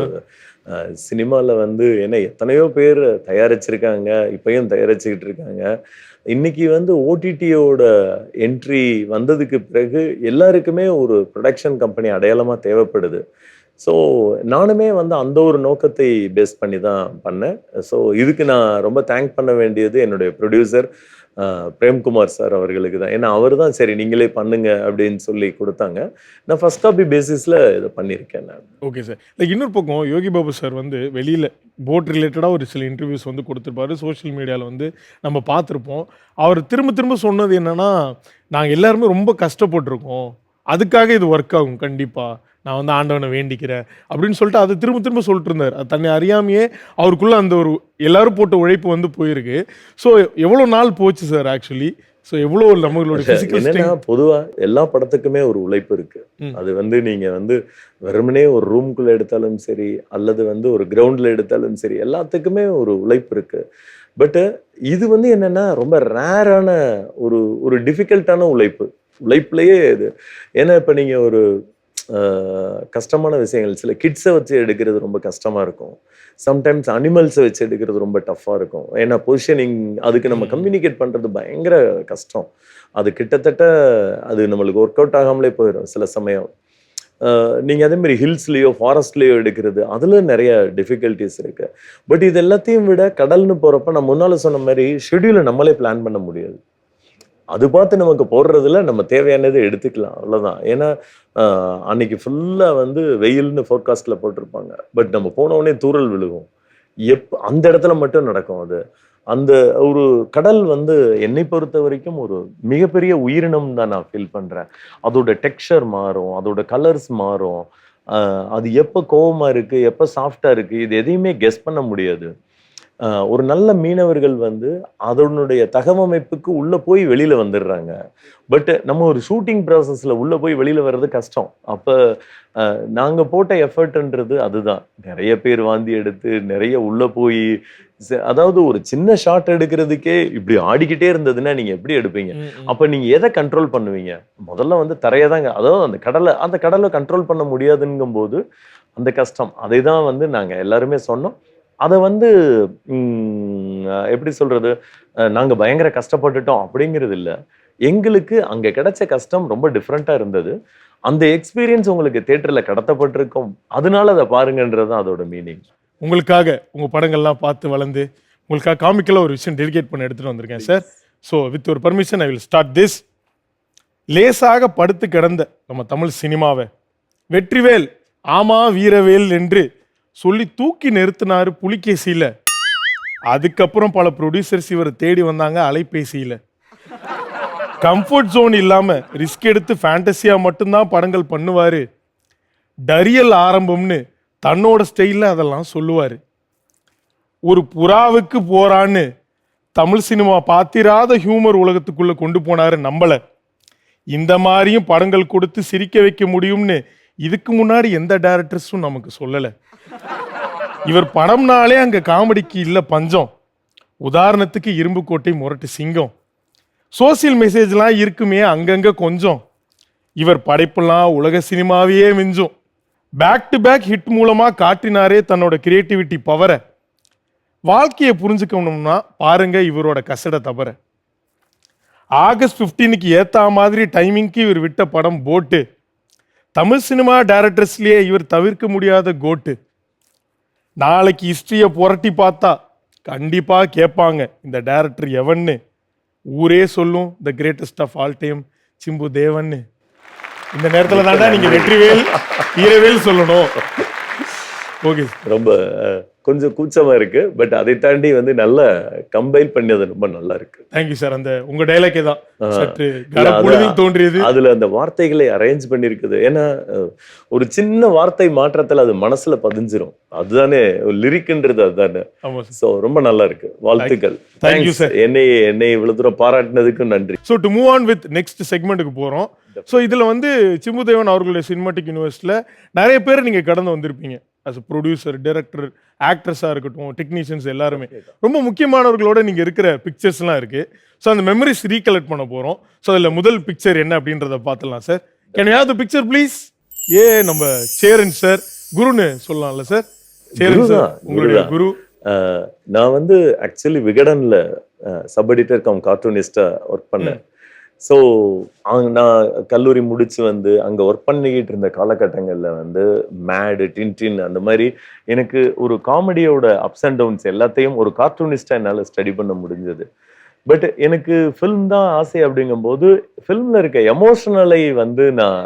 சினிமாவில் வந்து ஏன்னா எத்தனையோ பேர் தயாரிச்சிருக்காங்க, இப்பயும் தயாரிச்சுக்கிட்டு இருக்காங்க. இன்னைக்கு வந்து ஓடிடியோட என்ட்ரி வந்ததுக்கு பிறகு எல்லாருக்குமே ஒரு ப்ரொடக்ஷன் கம்பெனி அடையாளமாக தேவைப்படுது. ஸோ நானுமே வந்து அந்த ஒரு நோக்கத்தை பேஸ் பண்ணி தான் பண்ணேன். ஸோ இதுக்கு நான் ரொம்ப தேங்க் பண்ண வேண்டியது என்னுடைய ப்ரொடியூசர் பிரேம்குமார் சார் அவர்களுக்கு தான். ஏன்னா அவர் தான் சரி நீங்களே பண்ணுங்க அப்படின்னு சொல்லி கொடுத்தாங்க. நான் ஃபர்ஸ்ட் காப்பி பேசிஸில் இதை பண்ணியிருக்கேன் நான். Okay sir. லைக் இன்னொரு பக்கம் யோகி பாபு சார் வந்து வெளியில் போட் ரிலேட்டடாக ஒரு சில இன்டர்வியூஸ் வந்து கொடுத்துருப்பாரு, சோஷியல் மீடியாவில் வந்து நம்ம பார்த்துருப்போம். அவர் திரும்ப திரும்ப சொன்னது என்னன்னா, நாங்கள் எல்லாருமே ரொம்ப கஷ்டப்பட்டுருக்கோம், அதுக்காக இது ஒர்க் ஆகும் கண்டிப்பாக, நான் வந்து ஆண்டவனை வேண்டிக்கிறேன் அப்படின்னு சொல்லிட்டு அதை திரும்ப திரும்ப சொல்லிட்டு இருந்தார். அது தன்னை அறியாமையே அவருக்குள்ள அந்த ஒரு எல்லாரும் போட்ட உழைப்பு வந்து போயிருக்கு. ஸோ எவ்வளோ நாள் போச்சு சார் ஆக்சுவலி? ஸோ எவ்வளோ நம்மளுடைய என்னன்னா பொதுவா எல்லா படத்துக்குமே ஒரு உழைப்பு இருக்கு. அது வந்து நீங்க வந்து வெறுமனே ஒரு ரூம்குள்ள எடுத்தாலும் சரி, அல்லது வந்து ஒரு கிரவுண்ட்ல எடுத்தாலும் சரி, எல்லாத்துக்குமே ஒரு உழைப்பு இருக்கு. பட் இது வந்து என்னன்னா ரொம்ப ரேரான ஒரு ஒரு டிஃபிகல்ட்டான உழைப்புலயே இது. ஏன்னா இப்ப நீங்க ஒரு கஷ்டமான விஷயங்கள், சில கிட்ஸை வச்சு எடுக்கிறது ரொம்ப கஷ்டமா இருக்கும். சம்டைம்ஸ் அனிமல்ஸை வச்சு எடுக்கிறது ரொம்ப டஃப்பாக இருக்கும். ஏன்னா பொசிஷனிங் அதுக்கு நம்ம கம்யூனிகேட் பண்ணுறது பயங்கர கஷ்டம். அது கிட்டத்தட்ட அது நம்மளுக்கு ஒர்க் அவுட் ஆகாமலே போயிடும் சில சமயம். நீங்கள் அதே மாதிரி ஹில்ஸ்லேயோ ஃபாரஸ்ட்லேயோ எடுக்கிறது அதில் நிறைய டிஃபிகல்ட்டிஸ் இருக்குது. பட் இது எல்லாத்தையும் விட கடல்னு போகிறப்ப நான் முன்னால் சொன்ன மாதிரி ஷெட்யூலை நம்மளே பிளான் பண்ண முடியாது. அது பார்த்து நமக்கு போடுறதுல நம்ம தேவையானதை எடுத்துக்கலாம், அவ்வளோதான். ஏன்னா அன்னைக்கு ஃபுல்லாக வந்து வெயில்னு ஃபோர்காஸ்ட்டில் போட்டிருப்பாங்க, பட் நம்ம போனோடனே தூறல் விழுகும். அந்த இடத்துல மட்டும் நடக்கும் அது. அந்த ஒரு கடல் வந்து என்னை பொறுத்த வரைக்கும் ஒரு மிகப்பெரிய உயிரினம் தான் நான் ஃபீல் பண்ணுறேன். அதோட டெக்ஸ்சர் மாறும், அதோட கலர்ஸ் மாறும், அது எப்போ கோவமாக இருக்குது, எப்போ சாஃப்டாக இருக்குது, இது எதையுமே கெஸ் பண்ண முடியாது. ஒரு நல்ல மீனவர்கள் வந்து அதனுடைய தகவமைப்புக்கு உள்ள போய் வெளியில வந்துடுறாங்க. பட் நம்ம ஒரு ஷூட்டிங் ப்ராசஸ்ல உள்ள போய் வெளியில வர்றது கஷ்டம். அப்ப நாங்க போட்ட எஃபர்ட்ன்றது அதுதான். நிறைய பேர் வாந்தி எடுத்து நிறைய உள்ள போய், அதாவது ஒரு சின்ன ஷாட் எடுக்கிறதுக்கே இப்படி ஆடிக்கிட்டே இருந்ததுன்னா நீங்க எப்படி எடுப்பீங்க? அப்ப நீங்க எதை கண்ட்ரோல் பண்ணுவீங்க? முதல்ல வந்து தரையதாங்க, அதாவது அந்த கடலை கண்ட்ரோல் பண்ண முடியாதுங்கும் போது அந்த கஷ்டம், அதை தான் வந்து நாங்க எல்லாருமே சொன்னோம். அதை வந்து எப்படி சொல்றது, நாங்க பயங்கர கஷ்டப்பட்டுட்டோம் அப்படிங்கிறது இல்லை. எங்களுக்கு அங்க கிடைச்ச கஷ்டம் ரொம்ப டிஃப்ரெண்டா இருந்தது. அந்த எக்ஸ்பீரியன்ஸ் உங்களுக்கு தியேட்டர்ல கடத்தப்பட்டிருக்கும், அதனால அதை பாருங்கன்றது தான் அதோட மீனிங். உங்களுக்காக உங்க படங்கள்லாம் பார்த்து வளர்ந்து உங்களுக்காக காமிக்கல ஒரு விஷயம் டெடிகேட் பண்ணி எடுத்துட்டு வந்திருக்கேன் சார். ஸோ வித் ஒரு permission I will start this. லேசாக படுத்து கிடந்த நம்ம தமிழ் சினிமாவை வெற்றிவேல் ஆமா வீரவேல் என்று சொல்லி தூக்கி நிறுத்தினாரு புலிகேசியில. அதுக்கப்புறம் பல ப்ரொடியூசர்ஸ் இவரை தேடி வந்தாங்க அலைபேசியில. கம்ஃபர்ட் ஜோன் இல்லாம ரிஸ்க் எடுத்து ஃபேண்டசியா மட்டும்தான் படங்கள் பண்ணுவாரு. டரியல் ஆரம்பம்னு தன்னோட ஸ்டைல்ல அதெல்லாம் சொல்லுவாரு. ஒரு புறாவுக்கு போறான்னு தமிழ் சினிமா பாத்திராத ஹியூமர் உலகத்துக்குள்ள கொண்டு போனாரு நம்மள. இந்த மாதிரியும் படங்கள் கொடுத்து சிரிக்க வைக்க முடியும்னு இதுக்கு முன்னாடி எந்த டைரக்டர்ஸும் நமக்கு சொல்லல. இவர் படம்னாலே அங்க காமெடிக்கு இல்ல பஞ்சம். உதாரணத்துக்கு இரும்பு கோட்டை முரட்டு சிங்கம். சோசியல் மெசேஜ்லாம் இருக்குமே அங்கங்க கொஞ்சம். இவர் படைப்பெல்லாம் உலக சினிமாவையே மிஞ்சும். பேக் டு பேக் ஹிட் மூலமா காட்டினாரே தன்னோட கிரியேட்டிவிட்டி பவரை. வாழ்க்கையை புரிஞ்சுக்கணும்னா பாருங்க இவரோட கசட தவற. ஆகஸ்ட் 15க்கு ஏத்தா மாதிரி டைமிங்க்கு இவர் விட்ட படம் போட்டு. தமிழ் சினிமா டைரக்டர்ஸ்லயே இவர் தவிர்க்க முடியாத கோட்டு. நாளைக்கு ஹிஸ்டரியை புரட்டி பார்த்தா கண்டிப்பா கேட்பாங்க இந்த டைரக்டர் எவன்னு. ஊரே சொல்லும் the greatest of all time Chimbu தேவன்னு. இந்த நேரத்துல தாண்டா நீங்க வெற்றிவேல் வீரவேல் சொல்லணும். ஓகே, ரொம்ப கொஞ்சம் கூச்சமா இருக்கு, பட் அதை தாண்டி வந்து நல்லா கம்பைல் பண்ணது ரொம்ப நல்லா இருக்கு. Thank you sir. அந்த உங்க டைலாக்கே தான் சற்று கனப்பொழுதில் தோன்றியது. அதுல அந்த வார்த்தைகளை அரேஞ்ச் பண்ணிருக்குது. ஏன்னா ஒரு சின்ன வார்த்தை மாற்றத்துல அது மனசுல பதிஞ்சிரும். அதுதானே லிரிக்ன்றது, அதுதானே. சோ ரொம்ப நல்லா இருக்கு, வாழ்த்துக்கள். Thank you sir. என்னை இவ்வளவு தூரம் பாராட்டினதுக்கும் நன்றி. So to move on with next செக்மெண்ட்டுக்கு போறோம். ஸோ இதுல வந்து சிம்புதேவன் அவர்களுடைய சினிமாட்டிக் யூனிவர்ஸ்ல நிறைய பேர் நீங்க கடந்து வந்திருப்பீங்க. அஸ் ப்ரொடியூசர், டைரக்டர், ஆக்ட்ரஸாக இருக்கட்டும், டெக்னீஷியன்ஸ் எல்லாருமே ரொம்ப முக்கியமானவர்களோட நீங்கள் இருக்கிற பிக்சர்ஸ்லாம் இருக்கு. ஸோ அந்த மெமரிஸ் ரீகலெக்ட் பண்ண போகிறோம். ஸோ அதில் முதல் பிக்சர் என்ன அப்படின்றத பார்த்துலாம் sir. Can you have the picture please? நம்ம சேரன் சார் குருன்னு சொல்லலாம்ல சார்? சேரன் சார் உங்களுடைய குரு. நான் வந்து ஆக்சுவலி விகடன்ல சப் எடிட்டர் கம் கார்ட்டூனிஸ்டா ஒர்க் பண்ணேன். ஸோ நான் கல்லூரி முடிச்சு வந்து அங்கே ஒர்க் பண்ணிக்கிட்டு இருந்த காலகட்டங்களில் வந்து மேடு, டின்டின் அந்த மாதிரி எனக்கு ஒரு காமெடியோட அப்ஸ் அண்ட் டவுன்ஸ் எல்லாத்தையும் ஒரு கார்ட்டூனிஸ்டாக என்னால் ஸ்டடி பண்ண முடிஞ்சது. பட் எனக்கு ஃபில்ம் தான் ஆசை. அப்படிங்கும்போது ஃபில்மில் இருக்க எமோஷனலை வந்து நான்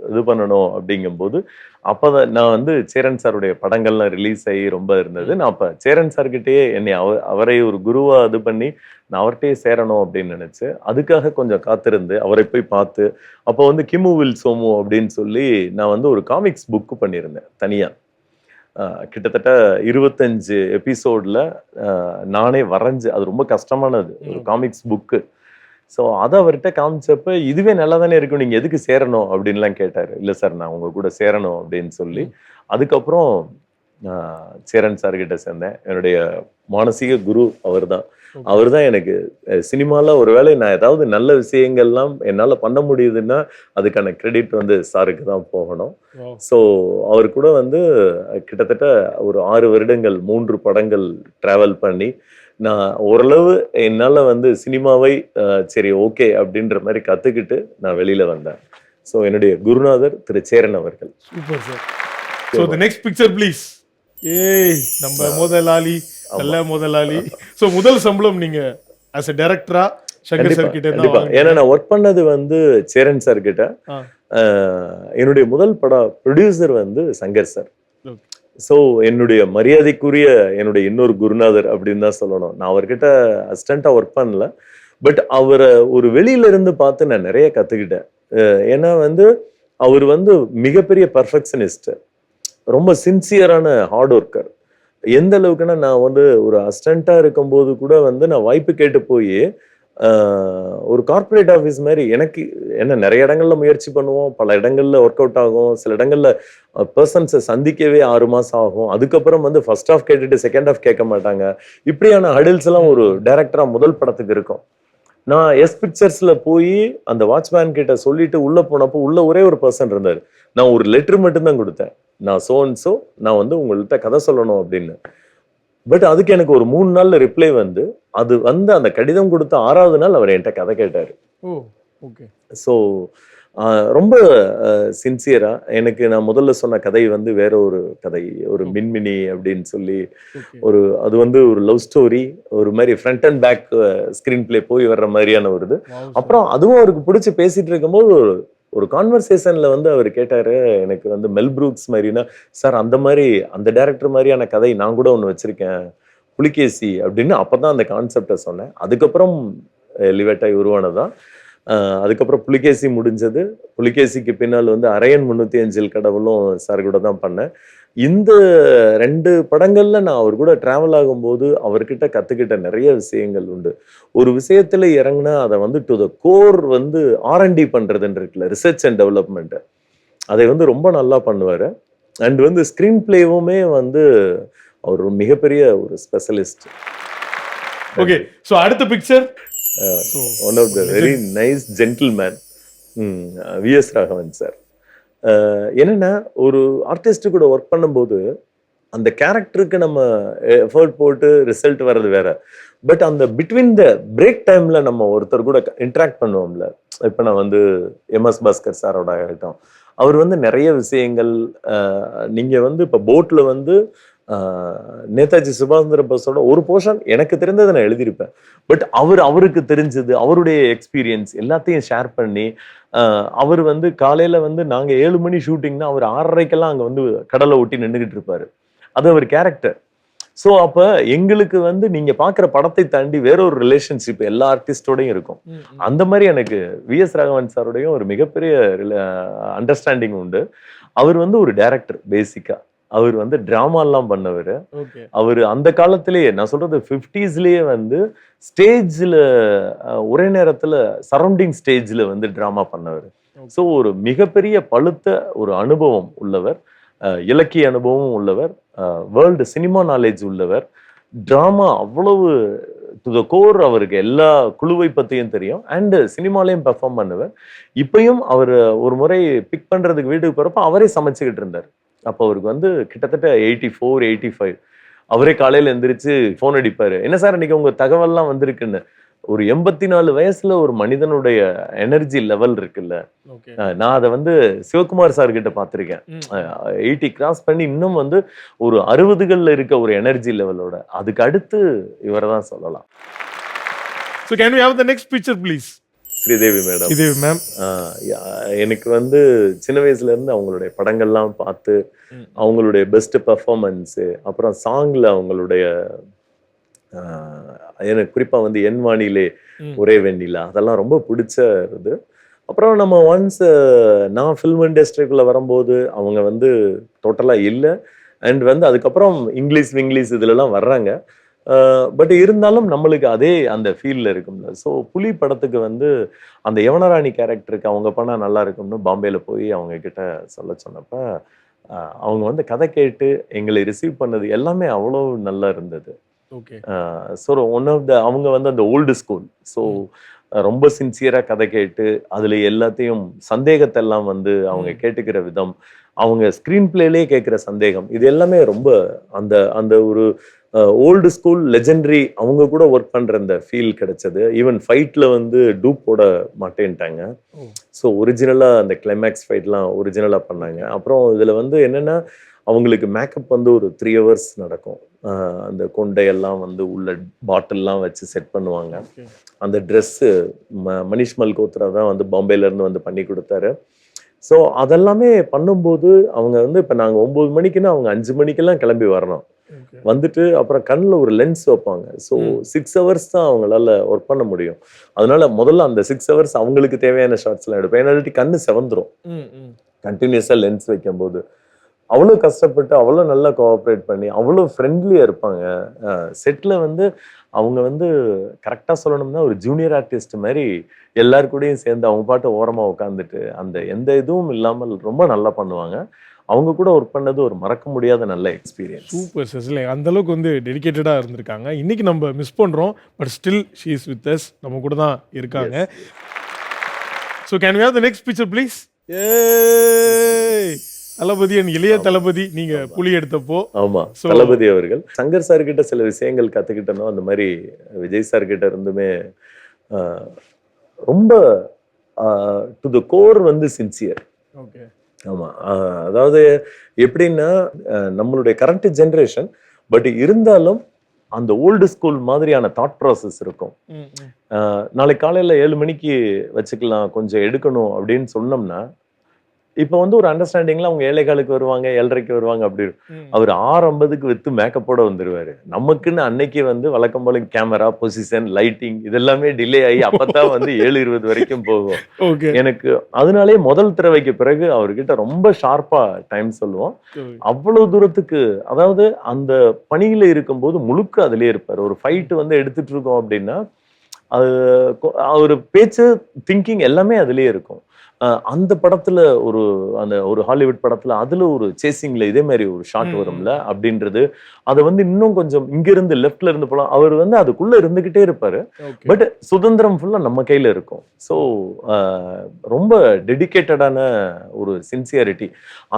இது பண்ணணும். அப்படிங்கும்போது அப்போதான் நான் வந்து சேரன் சாருடைய படங்கள்லாம் ரிலீஸ் ஆகி ரொம்ப இருந்தது. நான் அப்போ சேரன் சார்கிட்டயே என்னை அவரை ஒரு குருவா இது பண்ணி நான் அவர்கிட்டயே சேரணும் அப்படின்னு நினைச்சு அதுக்காக கொஞ்சம் காத்திருந்து அவரை போய் பார்த்து, அப்போ வந்து கிமு வில் சோமு அப்படின்னு சொல்லி நான் வந்து ஒரு காமிக்ஸ் புக்கு பண்ணியிருந்தேன் தனியா. கிட்டத்தட்ட 25 எபிசோட்ல நானே வரைஞ்சு, அது ரொம்ப கஷ்டமானது ஒரு காமிக்ஸ் புக்கு. ஸோ அதை அவர்கிட்ட காமிச்சப்ப இதுவே நல்லா தானே இருக்கும், நீங்க எதுக்கு சேரணும் அப்படின்லாம் கேட்டாரு. இல்லை சார் நான் உங்க கூட சேரணும் அப்படின்னு சொல்லி அதுக்கப்புறம் சேரன் சார்கிட்ட சேர்ந்தேன். என்னுடைய மானசீக குரு அவர் தான். அவர் தான் எனக்கு சினிமால ஒருவேளை நான் ஏதாவது நல்ல விஷயங்கள்லாம் என்னால் பண்ண முடியுதுன்னா அதுக்கான கிரெடிட் வந்து சாருக்கு தான் போகணும். ஸோ அவர் கூட வந்து கிட்டத்தட்ட ஒரு 6 வருடங்கள் 3 படங்கள் டிராவல் பண்ணி நான் ஓரளவு என்னால் வந்து சினிமாவை சரி ஓகே அப்படின்ற மாதிரி கற்றுக்கிட்டு நான் வெளியில வந்தேன். ஸோ என்னுடைய குருநாதர் திரு சேரன் அவர்கள். Super sir. So the next picture please. நம்ம முதலாளி, நல்ல முதலாளி. ஸோ முதல் சம்பளம் நீங்க as a டைரக்டரா சங்கர் சார் கிட்ட கண்டிப்பா. ஏன்னா நான் ஒர்க் பண்ணது வந்து சேரன் சார் கிட்ட. என்னுடைய முதல் படம் ப்ரொடியூசர் வந்து சங்கர் சார். ஸோ என்னுடைய மரியாதைக்குரிய என்னுடைய இன்னொரு குருநாதர் அப்படின்னு தான் சொல்லணும். நான் அவர்கிட்ட அசிஸ்டண்டா ஒர்க் பண்ணல, பட் அவரை ஒரு வெளியில இருந்து பார்த்து நான் நிறைய கத்துக்கிட்டேன். ஏன்னா வந்து அவர் வந்து மிகப்பெரிய பர்ஃபெக்ஷனிஸ்ட், ரொம்ப சின்சியரான ஹார்ட் ஒர்க்கர். எந்த அளவுக்குன்னா நான் வந்து ஒரு அசிஸ்டண்டா இருக்கும்போது கூட வந்து நான் வாய்ப்பு கேட்டு போய் ஒரு கார்பரேட் ஆஃபீஸ் மாதிரி எனக்கு என்ன நிறைய இடங்கள்ல முயற்சி பண்ணுவோம், பல இடங்கள்ல ஒர்க் அவுட் ஆகும், சில இடங்கள்ல பர்சன்ஸை சந்திக்கவே 6 மாசம் ஆகும். அதுக்கப்புறம் வந்து ஃபர்ஸ்ட் ஆஃப் கேட்டுட்டு செகண்ட் ஆஃப் கேட்க மாட்டாங்க. இப்படியான ஹடில்ஸ் எல்லாம் ஒரு டைரக்டரா முதல் படத்துக்கு இருக்கும். நான் எஸ் பிக்சர்ஸ்ல போய் அந்த வாட்ச்மேன் கிட்ட சொல்லிட்டு உள்ள போனப்போ உள்ள ஒரே ஒரு பர்சன் இருந்தாரு. நான் ஒரு லெட்டர் மட்டும்தான் கொடுத்தேன், நான் சோ நான் வந்து உங்கள்கிட்ட கதை சொல்லணும் அப்படின்னு. பட் அதுக்கு எனக்கு ஒரு 3 நாள்ல ரிப்ளை வந்து அது வந்து அந்த கடிதம் கொடுத்த 6வது நாள் அவர் என்கிட்ட கதை கேட்டாரு. ஓகே. ஸோ ரொம்ப சின்சியரா எனக்கு நான் முதல்ல சொன்ன கதை வந்து வேற ஒரு கதை, ஒரு மின்மினி அப்படின்னு சொல்லி ஓகே. அது வந்து ஒரு லவ் ஸ்டோரி, ஒரு மாதிரி front and back screenplay போய் வர்ற மாதிரியான ஒரு இது. Wow sir. அப்புறம் அதுவும் அவருக்கு பிடிச்சி பேசிட்டு இருக்கும்போது ஒரு கான்வர்சேஷன்ல வந்து அவர் கேட்டாரு, எனக்கு வந்து மெல் ப்ரூக்ஸ் மாதிரினா, சார் அந்த மாதிரி அந்த டைரக்டர் மாதிரியான கதை நான் கூட ஒன்று வச்சிருக்கேன், புலிகேசி அப்படின்னு. அப்பதான் அந்த கான்செப்டை சொன்னேன். அதுக்கப்புறம் லிவெட்டாய் உருவானதான். அதுக்கப்புறம் புலிகேசி முடிஞ்சது. புலிகேசிக்கு பின்னால் வந்து அரையன் 305 கடவுளும் சார் கூட தான் பண்ணேன். இந்த 2 படங்கள்ல நான் அவர் கூட டிராவல் ஆகும்போது அவர்கிட்ட கத்துக்கிட்ட நிறைய விஷயங்கள் உண்டு. ஒரு விஷயத்துல இறங்குனா அதை வந்து டு த கோர் வந்து R&D பண்றதுன்னு இருக்குல்ல, ரிசர்ச் அண்ட் டெவலப்மெண்ட், அதை வந்து ரொம்ப நல்லா பண்ணுவாரு. அண்ட் வந்து ஸ்கிரீன் பிளேவுமே வந்து அவர் ஒரு மிகப்பெரிய ஒரு ஸ்பெஷலிஸ்ட். ஓகே. சோ அடுத்த picture one of the very nice gentleman VS Raghavan sir. என்னன்னா ஒரு ஆர்டிஸ்ட் கூட ஒர்க் பண்ணும்போது அந்த கேரக்டருக்கு நம்ம எஃபர்ட் போட்டு ரிசல்ட் வர்றது வேற. பட் அந்த பிட்வீன் த பிரேக் டைம்ல நம்ம ஒருத்தர் கூட இன்டராக்ட் பண்ணுவோம்ல. இப்ப நான் வந்து MS பாஸ்கர் சாரோட ஆகட்டும், அவர் வந்து நிறைய விஷயங்கள் நீங்க வந்து இப்ப போட்ல வந்து நேதாஜி சுபாஷ் சந்திர போஸோட ஒரு போர்ஷன் எனக்கு தெரிந்ததை நான் எழுதியிருப்பேன். பட் அவருக்கு தெரிஞ்சது, அவருடைய எக்ஸ்பீரியன்ஸ் எல்லாத்தையும் ஷேர் பண்ணி அவர் வந்து காலையில வந்து நாங்க 7 மணி ஷூட்டிங்னா அவர் 6:30க்கெல்லாம் அங்க வந்து கடலை ஒட்டி நின்றுகிட்டு இருப்பாரு. அது அவர் கேரக்டர். ஸோ அப்ப எங்களுக்கு வந்து நீங்க பாக்குற படத்தை தாண்டி வேற ஒரு ரிலேஷன்ஷிப் எல்லா ஆர்டிஸ்டோடையும் இருக்கும். அந்த மாதிரி எனக்கு விஎஸ் ராகவன் சாரோடையும் ஒரு மிகப்பெரிய அண்டர்ஸ்டாண்டிங் உண்டு. அவர் வந்து ஒரு டைரக்டர் பேசிக்கா. அவர் வந்து டிராமாலாம் பண்ணவர். அவர் அந்த காலத்திலேயே நான் சொல்றது 50ஸ்லயே வந்து ஸ்டேஜ்ல ஒரே நேரத்துல சரௌண்டிங் ஸ்டேஜ்ல வந்து டிராமா பண்ணவர். ஸோ ஒரு மிகப்பெரிய பழுத்த ஒரு அனுபவம் உள்ளவர், இலக்கிய அனுபவம் உள்ளவர், வேர்ல்டு சினிமா நாலேஜ் உள்ளவர். டிராமா அவ்வளவு டு த கோர் அவருக்கு எல்லா குழுவை பத்தியும் தெரியும். அண்ட் சினிமாலையும் பெர்ஃபார்ம் பண்ணுவார். இப்பயும் அவர் ஒரு முறை பிக் பண்றதுக்கு வீட்டுக்கு போறப்ப அவரே சமைச்சுக்கிட்டு இருந்தார். அப்போ அவருக்கு வந்து கிட்டத்தட்ட 84, 85. அவரே காலையில எந்திரிச்சு போன் அடிப்பாரு, என்ன சார் இன்னைக்கு உங்க தகவல்லாம் வந்திருக்குன்னு. ஒரு 84 வயசுல ஒரு மனிதனுடைய எனர்ஜி லெவல் இருக்குல்ல, நான் அதை வந்து சிவகுமார் சார் கிட்ட பார்த்திருக்கேன். 80 கிராஸ் பண்ணி இன்னும் வந்து ஒரு 60கள்ல இருக்க ஒரு எனர்ஜி லெவலோட. அதுக்கு அடுத்து இவரை தான் சொல்லலாம். So can we have the next picture please? Sridevi madam. Sridevi ma'am. எனக்கு வந்து சின்ன வயசுல இருந்து அவங்களுடைய படங்கள்லாம் பார்த்து அவங்களுடைய பெஸ்ட் பெர்ஃபார்மன்ஸ், அப்புறம் சாங்ல அவங்களுடைய எனக்கு குறிப்பா வந்து என் வானிலே ஒரே வெண்ணிலா அதெல்லாம் ரொம்ப பிடிச்ச இது. அப்புறம் நம்ம ஒன்ஸ் நான் ஃபில்ம் இண்டஸ்ட்ரிக்குள்ள வரும்போது அவங்க வந்து டோட்டலா இல்லை. அண்ட் வந்து அதுக்கப்புறம் இங்கிலீஷ் இதுலலாம் வர்றாங்க. பட் இருந்தாலும் நம்மளுக்கு அதே அந்த ஃபீல்ல இருக்கும்ல. ஸோ புலி படத்துக்கு வந்து அந்த யவனராணி கேரக்டருக்கு அவங்க பண்ணா நல்லா இருக்கும்னு பாம்பேல போய் அவங்க கிட்ட சொல்ல சொன்னப்ப அவங்க வந்து கதை கேட்டு எங்களை ரிசீவ் பண்ணது எல்லாமே அவ்வளோ நல்லா இருந்தது. ஸோ ஒன் ஆஃப் த அவங்க வந்து அந்த ஓல்டு ஸ்கூல். ஸோ ரொம்ப சின்சியரா கதை கேட்டு அதுல எல்லாத்தையும் சந்தேகத்தை எல்லாம் வந்து அவங்க கேட்டுக்கிற விதம், அவங்க ஸ்கிரீன் பிளேலேயே கேட்கிற சந்தேகம், இது எல்லாமே ரொம்ப அந்த அந்த ஒரு ஓல்டு ஸ்கூல் லெஜெண்டரி அவங்க கூட ஒர்க் பண்ற அந்த ஃபீல் கிடைச்சது. ஈவன் ஃபைட்ல வந்து டூப் போட மாட்டேன்ட்டாங்க. ஸோ ஒரிஜினலா அந்த கிளைமேக்ஸ் ஃபைட்லாம் ஒரிஜினலா பண்ணாங்க. அப்புறம் இதுல வந்து என்னன்னா அவங்களுக்கு மேக்கப் வந்து ஒரு 3 hours நடக்கும். அந்த கொண்டையெல்லாம் வந்து உள்ள பாட்டில்லாம் வச்சு செட் பண்ணுவாங்க. அந்த ட்ரெஸ்ஸு மனிஷ் மல்கோத்ரா தான் வந்து பாம்பேல இருந்து வந்து பண்ணி கொடுத்தாரு. ஸோ அதெல்லாமே பண்ணும்போது அவங்க வந்து இப்போ நாங்கள் 9 மணிக்குன்னா அவங்க 5 மணிக்கெல்லாம் கிளம்பி வரணும். வந்துட்டு அப்புறம் கண்ணில் ஒரு லென்ஸ் வைப்பாங்க. ஸோ 6 hours தான் அவங்களால ஒர்க் பண்ண முடியும். அதனால முதல்ல அந்த 6 hours அவங்களுக்கு தேவையான ஷார்ட்ஸ்லாம் எடுப்பேன். ஏன்னா கண்ணு செவந்துரும் கண்டினியூஸாக லென்ஸ் வைக்கும் போது. அவ்வளோ கஷ்டப்பட்டு அவ்வளோ நல்லா கோஆப்ரேட் பண்ணி அவ்வளோ ஃப்ரெண்ட்லியாக இருப்பாங்க. செட்டில் வந்து அவங்க வந்து கரெக்டாக சொல்லணும்னா ஒரு ஜூனியர் ஆர்டிஸ்ட் மாதிரி எல்லாரு கூடயும் சேர்ந்து அவங்க பாட்டு ஓரமாக உட்காந்துட்டு அந்த எந்த இதுவும் இல்லாமல் ரொம்ப நல்லா பண்ணுவாங்க. அவங்க கூட ஒர்க் பண்ணது ஒரு மறக்க முடியாத நல்ல எக்ஸ்பீரியன்ஸ். Super sir. இல்லை அந்த அளவுக்கு வந்து டெடிகேட்டடாக இருந்திருக்காங்க. இன்னைக்கு நம்ம மிஸ் பண்ணுறோம், but still she is with us, நம்ம கூட தான் இருக்காங்க. So can we have the next picture please? Thalapathy, Ilaya Thalapathy நீங்க புலி எடுத்தப்போ. ஆமா, தளபதி அவர்கள் சங்கர் சார் கிட்ட சில விஷயங்கள் கத்துக்கிட்டனோ அந்த மாதிரி விஜய் சார் கிட்ட இருந்துமே ரொம்ப டு த கோர் வந்து சின்சியர். ஓகே. ஆமா. அதாவது எப்படின்னா நம்மளுடைய கரண்ட் ஜெனரேஷன், பட் இருந்தாலும் அந்த ஓல்டு ஸ்கூல் மாதிரியான தாட் ப்ராசஸ் இருக்கும். நாளைக்கு காலையில 7 மணிக்கு வச்சுக்கலாம், கொஞ்சம் எடுக்கணும் அப்படின்னு சொன்னோம்னா, இப்போ வந்து ஒரு அண்டர்ஸ்டாண்டிங்ல அவங்க 7:15 வருவாங்க, 7:30 வருவாங்க. அப்படி அவர் 6:50 வித்து மேக்கப்போட வந்துருவாரு. நமக்குன்னு அன்னைக்கு வந்து வழக்கம் போல கேமரா பொசிஷன் லைட்டிங் இதெல்லாமே டிலே ஆகி அப்பதான் வந்து 7:20 வரைக்கும் போகும். எனக்கு அதனாலே முதல் தடவைக்கு பிறகு அவர்கிட்ட ரொம்ப ஷார்ப்பா டைம் சொல்லுவோம். அவ்வளவு தூரத்துக்கு, அதாவது அந்த பணியில இருக்கும்போது முழுக்க அதுலயே இருப்பார். ஒரு ஃபைட் வந்து எடுத்துட்டு இருக்கோம் அப்படின்னா அது ஒரு பேச்சு திங்கிங் எல்லாமே அதுலயே இருக்கும். அந்த படத்துல ஒரு ஹாலிவுட் படத்துல அதுல ஒரு சேசிங்ல இதே மாதிரி ஒரு ஷாட் வரும்ல அப்படின்றது, அதை வந்து இன்னும் கொஞ்சம் இங்க இருந்து லெஃப்ட்ல இருந்து போலாம், அவர் வந்து அதுக்குள்ள இருந்துகிட்டே இருப்பாரு. பட் சுதந்திரம் ஃபுல்லா நம்ம கையில இருக்கும். ஸோ ரொம்ப டெடிகேட்டடான ஒரு சின்சியாரிட்டி.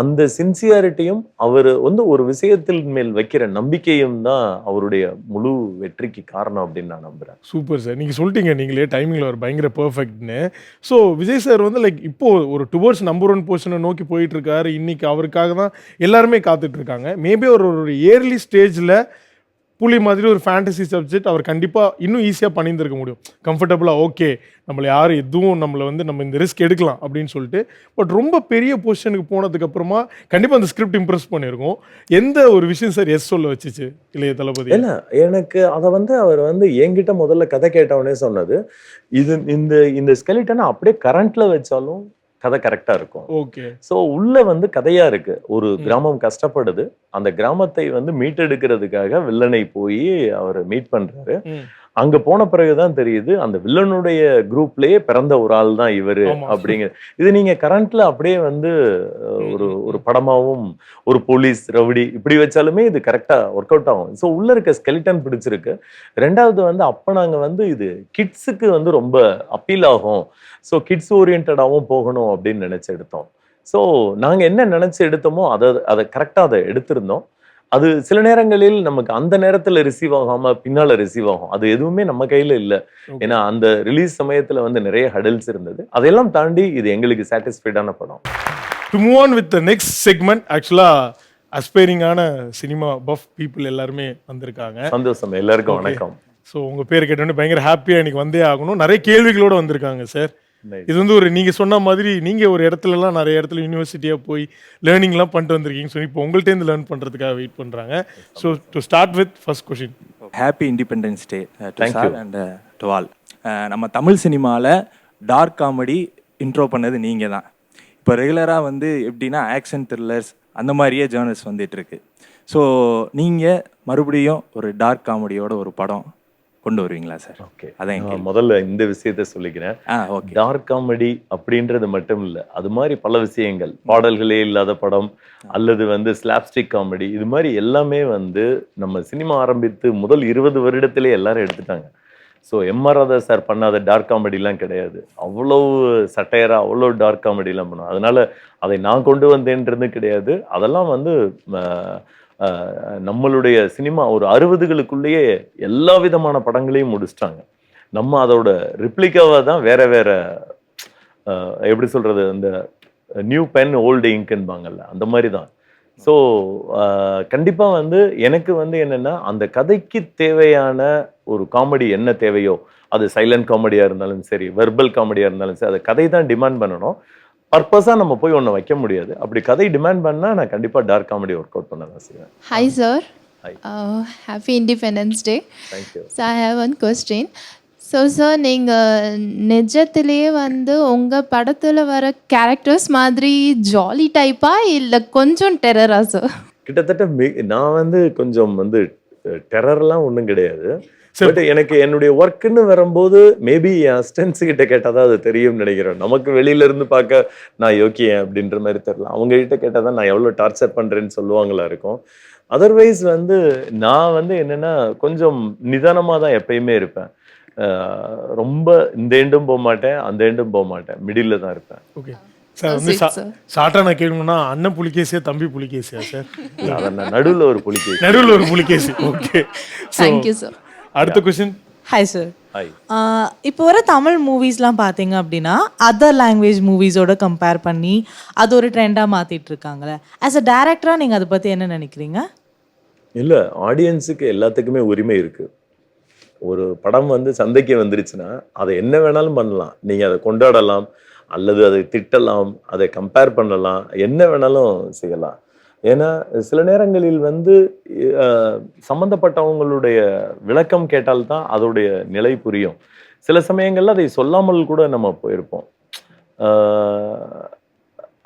அந்த சின்சியாரிட்டியும் அவர் வந்து ஒரு விஷயத்தில் மேல் வைக்கிற நம்பிக்கையும் தான் அவருடைய முழு வெற்றிக்கு காரணம் அப்படின்னு நான் நம்புறேன். Super sir. நீங்க சொல்லிட்டீங்க நீங்களே டைமிங்ல ஒரு பயங்கர பெர்ஃபெக்ட்னு. ஸோ விஜய் சார் வந்து லைக் இப்போ ஒரு டுவர்ட்ஸ் நம்பர் 1 பொசிஷனை நோக்கி போயிட்டு இருக்காரு. இன்னைக்கு அவருக்காக தான் எல்லாருமே காத்துட்டு இருக்காங்க. மேபி ஒரு ஏர்லி ஸ்டேஜ்ல புலி மாதிரி ஒரு ஃபேண்டசி சப்ஜெக்ட் அவர் கண்டிப்பா இன்னும் ஈஸியா பண்ணியிருந்திருக்க முடியும். கம்ஃபர்டபுளா ஓகே நம்மள யாரும் எதுவும் நம்மள வந்து நம்ம இந்த ரிஸ்க் எடுக்கலாம் அப்படின்னு சொல்லிட்டு. பட் ரொம்ப பெரிய பொசிஷனுக்கு போனதுக்கு அப்புறமா கண்டிப்பா அந்த ஸ்கிரிப்ட் இம்ப்ரெஸ் பண்ணியிருக்கும். எந்த ஒரு விஷயம் சார் எஸ் சொல்ல வச்சுச்சு இளைய தளபதி? இல்ல, எனக்கு அதை வந்து அவர் வந்து என்கிட்ட முதல்ல கதை கேட்டவனே சொன்னது, இந்த ஸ்கெலிட்டனை அப்படியே கரண்ட்ல வச்சாலும் கதை கரெக்டா இருக்கும். ஓகே. சோ உள்ள வந்து கதையா இருக்கு. ஒரு கிராமம் கஷ்டப்படுது, அந்த கிராமத்தை வந்து மீட்டெடுக்கிறதுக்காக வில்லனை போய் அவர் மீட் பண்றாரு. அங்க போன பிறகுதான் தெரியுது அந்த வில்லனுடைய குரூப்லயே பிறந்த ஒரு ஆள் தான் இவரு அப்படிங்கிற. இது நீங்க கரண்ட்ல அப்படியே வந்து ஒரு படமாவும் ஒரு போலீஸ் ரவுடி இப்படி வச்சாலுமே இது கரெக்டா ஒர்க் அவுட் ஆகும். ஸோ உள்ள இருக்க ஸ்கெலிட்டன் பிடிச்சிருக்கு. ரெண்டாவது வந்து அப்ப நாங்க வந்து இது கிட்ஸுக்கு வந்து ரொம்ப அப்பீல் ஆகும், ஸோ கிட்ஸ் ஓரியன்டாவும் போகணும் அப்படின்னு நினைச்சு எடுத்தோம். ஸோ நாங்க என்ன நினைச்சு எடுத்தோமோ அதை கரெக்டா அதை எடுத்திருந்தோம். அது சில நேரங்களில் நமக்கு அந்த நேரத்துல ரிசீவ் ஆகாம பின்னால ரிசீவ் ஆகும். அது எதுவுமே நம்ம கையில இல்ல. ஏன்னா அந்த ரிலீஸ் சமயத்துல வந்து நிறைய ஹடல்ஸ் இருந்தது. அதெல்லாம் தாண்டி இது எங்களுக்கு சாட்டிஸ்ஃபைடான படம். To move on with the next segment, ஆக்சுவலா அஸ்பைரிங்கான சினிமா பஃப் பீப்புள் எல்லாருமே வந்திருக்காங்க. சந்தோஷம், எல்லாருக்கும் வணக்கம். ஸோ உங்க பேர் கேட்டோன்னே பயங்கர ஹாப்பியா இன்னைக்கு வந்தே ஆகணும். நிறைய கேள்விகளோட வந்திருக்காங்க சார். இது வந்து ஒரு நீங்க சொன்ன மாதிரி நீங்க ஒரு இடத்துலலாம் நிறைய இடத்துல யூனிவர்சிட்டியா போய் லேர்னிங்லாம் பண்ணிட்டு வந்திருக்கீங்க. ஸோ இப்போ உங்கள்கிட்ட இருந்து லேர்ன் பண்றதுக்காக வெயிட் பண்றாங்க. So to start with first question. Happy independence day to sir and to all. நம்ம தமிழ் சினிமாவில் டார்க் காமெடி இன்ட்ரோ பண்ணது நீங்கள் தான். இப்போ ரெகுலராக வந்து எப்படின்னா ஆக்ஷன் த்ரில்லர்ஸ் அந்த மாதிரியே ஜேர்னல்ஸ் வந்துட்டு இருக்கு. ஸோ நீங்கள் மறுபடியும் ஒரு டார்க் காமெடியோட ஒரு படம் கொண்டு வருவீங்களா சார்? ஓகே, அதான் முதல்ல இந்த விஷயத்த சொல்லிக்கிறேன். டார்க் காமெடி அப்படின்றது மட்டும் இல்ல, அது மாதிரி பல விஷயங்கள், பாடல்களே இல்லாத படம் அல்லது வந்து ஸ்லாப்ஸ்டிக் காமெடி, இது மாதிரி எல்லாமே வந்து நம்ம சினிமா ஆரம்பித்து முதல் 20 வருடத்திலே எல்லாரும் எடுத்துட்டாங்க. ஸோ எம்ஆர் ராதா சார் பண்ணாத டார்க் காமெடிலாம் கிடையாது. அவ்வளவு சட்டையரா அவ்வளோ டார்க் காமெடிலாம் பண்ணுவோம். அதனால அதை நான் கொண்டு வந்தேன்றது கிடையாது. அதெல்லாம் வந்து நம்மளுடைய சினிமா ஒரு 60களுக்குள்ளேயே எல்லா விதமான படங்களையும் முடிச்சிட்டாங்க. நம்ம அதோட ரிப்ளிகாவா தான் வேற வேற எப்படி சொல்றது, அந்த நியூ பென் ஓல்டு இங்க்ன்பாங்கல்ல அந்த மாதிரி தான். ஸோ கண்டிப்பா வந்து எனக்கு வந்து என்னன்னா அந்த கதைக்கு தேவையான ஒரு காமெடி என்ன தேவையோ, அது சைலண்ட் காமெடியா இருந்தாலும் சரி, வெர்பல் காமெடியா இருந்தாலும் சரி, அதை கதை தான் டிமாண்ட் பண்ணணும். பர்பஸா நம்ம போய் ஒன்று வைக்க முடியாது. அப்படி கதை டிமாண்ட் பண்ணா நான் கண்டிப்பா டார்க் காமெடி ஒர்க் அவுட் பண்ண தான் செய்வேன். Hi sir, happy independence day. Thank you. So I have one question. So sir, நீங்கள் நிஜத்திலேயே வந்து உங்கள் படத்தில் வர கேரக்டர்ஸ் மாதிரி ஜாலி டைப்பா இல்லை கொஞ்சம் டெரரா சார்? கிட்டத்தட்ட நான் வந்து கொஞ்சம் வந்து டெரர்லாம் ஒன்றும் கிடையாது. பட் எனக்கு என்னுடைய ஒர்க்குன்னு வரும்போது மேபி என் அசிஸ்டன்ஸ் கிட்ட கேட்டாதான் அது தெரியும்னு நினைக்கிறேன். நமக்கு வெளியில இருந்து பார்க்க நான் யோக்கியேன் அப்படின்ற மாதிரி தெரியல. அவங்க கிட்ட கேட்டாதான் நான் எவ்வளோ டார்ச்சர் பண்றேன்னு சொல்லுவாங்களா இருக்கும். அதர்வைஸ் வந்து நான் வந்து என்னன்னா கொஞ்சம் நிதானமாக தான் எப்பயுமே இருப்பேன். ரொம்ப இந்த எண்டும் போக மாட்டேன், அந்த எண்டும் போக மாட்டேன், மிடில் தான் இருப்பேன். ஓகே சார், வந்து ஷார்ட்டா நான் கேட்கணும்னா அண்ணன் புலிகேசியா தம்பி புலிகேசியா சார்? நடுவில் ஒரு புலிகேசி. நடுவில் ஒரு புலிகேசி. Okay, thank you sir. அடுத்த கொஸ்டின் ஹாய் சார். ஹாய். இப்போ வர தமிழ் மூவிஸ்லாம் பார்த்தீங்க அப்படின்னா அதர் லாங்குவேஜ் மூவிஸோட கம்பேர் பண்ணி அது ஒரு ட்ரெண்டாக மாற்றிட்டு இருக்காங்களே. ஆஸ் அ டேரக்டராக நீங்கள் அதை பற்றி என்ன நினைக்கிறீங்க? இல்லை, ஆடியன்ஸுக்கு எல்லாத்துக்குமே உரிமை இருக்குது. ஒரு படம் வந்து சந்தைக்கு வந்துருச்சுன்னா அதை என்ன வேணாலும் பண்ணலாம். நீங்கள் அதை கொண்டாடலாம், அல்லது அதை திட்டலாம், அதை கம்பேர் பண்ணலாம், என்ன வேணாலும் செய்யலாம். ஏன்னா சில நேரங்களில் வந்து சம்மந்தப்பட்டவங்களுடைய விளக்கம் கேட்டால்தான் அதோடைய நிலை புரியும். சில சமயங்கள்ல அதை சொல்லாமல் கூட நம்ம போயிருப்போம்.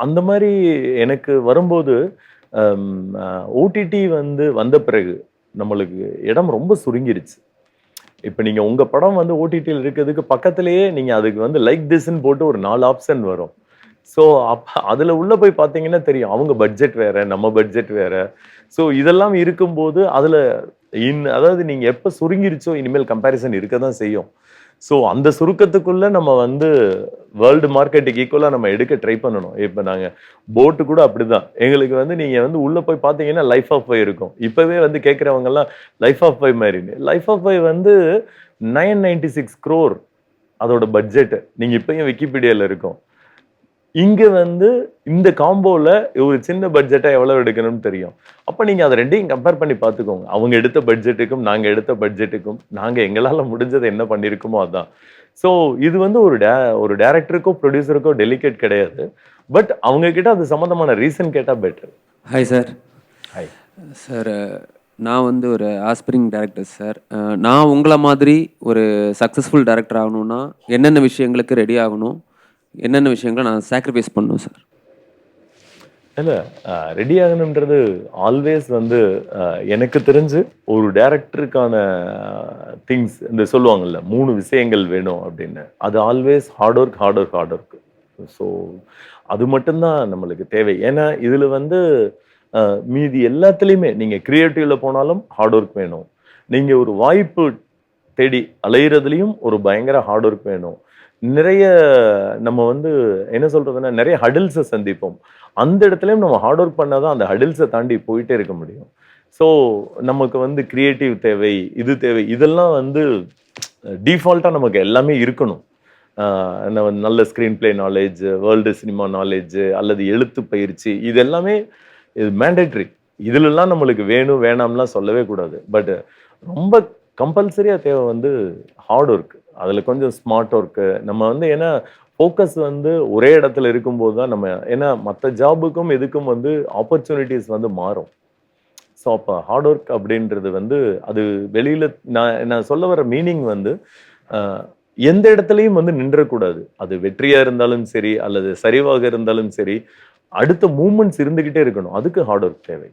அந்த மாதிரி எனக்கு வரும்போது ஓடிடி வந்து வந்த பிறகு நம்மளுக்கு இடம் ரொம்ப சுருங்கிருச்சு. இப்போ நீங்கள் உங்கள் படம் வந்து ஓடிடியில் இருக்கிறதுக்கு பக்கத்துலேயே நீங்கள் அதுக்கு வந்து லைக் திஸ்ன்னு போட்டு ஒரு 4 ஆப்ஷன் வரும். ஸோ அப்போ அதில் உள்ளே போய் பார்த்தீங்கன்னா தெரியும், அவங்க பட்ஜெட் வேறு, நம்ம பட்ஜெட் வேறு. ஸோ இதெல்லாம் இருக்கும்போது அதில் அதாவது நீங்கள் எப்போ சுருங்கிருச்சோ இனிமேல் கம்பேரிசன் இருக்க தான் செய்யும். ஸோ அந்த சுருக்கத்துக்குள்ளே நம்ம வந்து வேர்ல்டு மார்க்கெட்டுக்கு ஈக்குவலாக நம்ம எடுக்க ட்ரை பண்ணணும். இப்போ நாங்கள் போட்டு கூட அப்படி தான். எங்களுக்கு வந்து நீங்கள் வந்து உள்ளே போய் பார்த்தீங்கன்னா லைஃப் ஆஃப் பை இருக்கும். இப்போவே வந்து கேட்குறவங்கெல்லாம் லைஃப் ஆஃப் பை மாதிரின்னு. லைஃப் ஆஃப் பை வந்து 996 crore அதோட பட்ஜெட்டு. நீங்கள் இப்போயும் விக்கிபீடியாவில் இருக்கும். இங்கே வந்து இந்த காம்போவில் ஒரு சின்ன பட்ஜெட்டாக எவ்வளோ எடுக்கணும்னு தெரியும். அப்போ நீங்கள் அதை ரெண்டையும் கம்பேர் பண்ணி பார்த்துக்கோங்க. அவங்க எடுத்த பட்ஜெட்டுக்கும் நாங்கள் எடுத்த பட்ஜெட்டுக்கும் நாங்கள் எங்களால் முடிஞ்சதை என்ன பண்ணியிருக்கோமோ அதுதான். ஸோ இது வந்து ஒரு டேரக்டருக்கோ ப்ரொடியூசருக்கோ டெலிகேட் கிடையாது. பட் அவங்க கிட்ட அது சம்மந்தமான ரீசன் கேட்டால் better. Hi sir. Hi sir, நான் வந்து ஒரு ஆஸ்பிரிங் டேரக்டர் சார். நான் உங்களை மாதிரி ஒரு சக்ஸஸ்ஃபுல் டேரக்டர் ஆகணும்னா என்னென்ன விஷயங்களுக்கு ரெடி ஆகணும், என்னென்ன விஷயங்களை நான் சாக்ரிஃபைஸ் பண்ணணும் சார்? இல்லை, ரெடி ஆகணுன்றது ஆல்வேஸ் வந்து எனக்கு தெரிஞ்சு ஒரு டேரக்டருக்கான திங்ஸ் இந்த சொல்லுவாங்கல்ல 3 விஷயங்கள் வேணும் அப்படின்னு. அது ஆல்வேஸ் ஹார்ட் ஒர்க். ஸோ அது மட்டும்தான் நம்மளுக்கு தேவை. ஏன்னா இதில் வந்து மீதி எல்லாத்துலேயுமே நீங்கள் க்ரியேட்டிவில் போனாலும் ஹார்ட் ஒர்க் வேணும். நீங்கள் ஒரு வாய்ப்பு தேடி அலையிறதுலையும் ஒரு பயங்கர ஹார்ட் ஒர்க் வேணும். நிறைய நம்ம வந்து என்ன சொல்றதுன்னா நிறைய ஹடில்ஸை சந்திப்போம். அந்த இடத்துலையும் நம்ம ஹார்ட் ஒர்க் பண்ணாதான் அந்த ஹடில்ஸை தாண்டி போயிட்டே இருக்க முடியும். ஸோ நமக்கு வந்து கிரியேட்டிவ் தேவை, இது தேவை, இதெல்லாம் வந்து டிஃபால்ட்டாக நமக்கு எல்லாமே இருக்கணும். நல்ல screen play knowledge, world cinema knowledge, அல்லது எழுத்து பயிற்சி, இது எல்லாமே இது மேண்டேட்ரி. இதுலலாம் நம்மளுக்கு வேணும் வேணாம்லாம் சொல்லவே கூடாது. பட் ரொம்ப கம்பல்சரியாக தேவை வந்து ஹார்ட் ஒர்க். அதில் கொஞ்சம் ஸ்மார்ட் ஒர்க்கு நம்ம வந்து ஏன்னா ஃபோக்கஸ் வந்து ஒரே இடத்துல இருக்கும்போது தான் நம்ம ஏன்னா மற்ற ஜாபுக்கும் இதுக்கும் வந்து ஆப்பர்ச்சுனிட்டிஸ் வந்து மாறும். ஸோ அப்போ ஹார்ட் ஒர்க் அப்படின்றது வந்து அது வெளியில் நான் சொல்ல வர மீனிங் வந்து எந்த இடத்துலையும் வந்து நின்றக்கூடாது. அது வெற்றியாக இருந்தாலும் சரி அல்லது சரிவாக இருந்தாலும் சரி, அடுத்த மூமெண்ட்ஸ் இருந்துக்கிட்டே இருக்கணும். அதுக்கு ஹார்ட் ஒர்க் தேவை.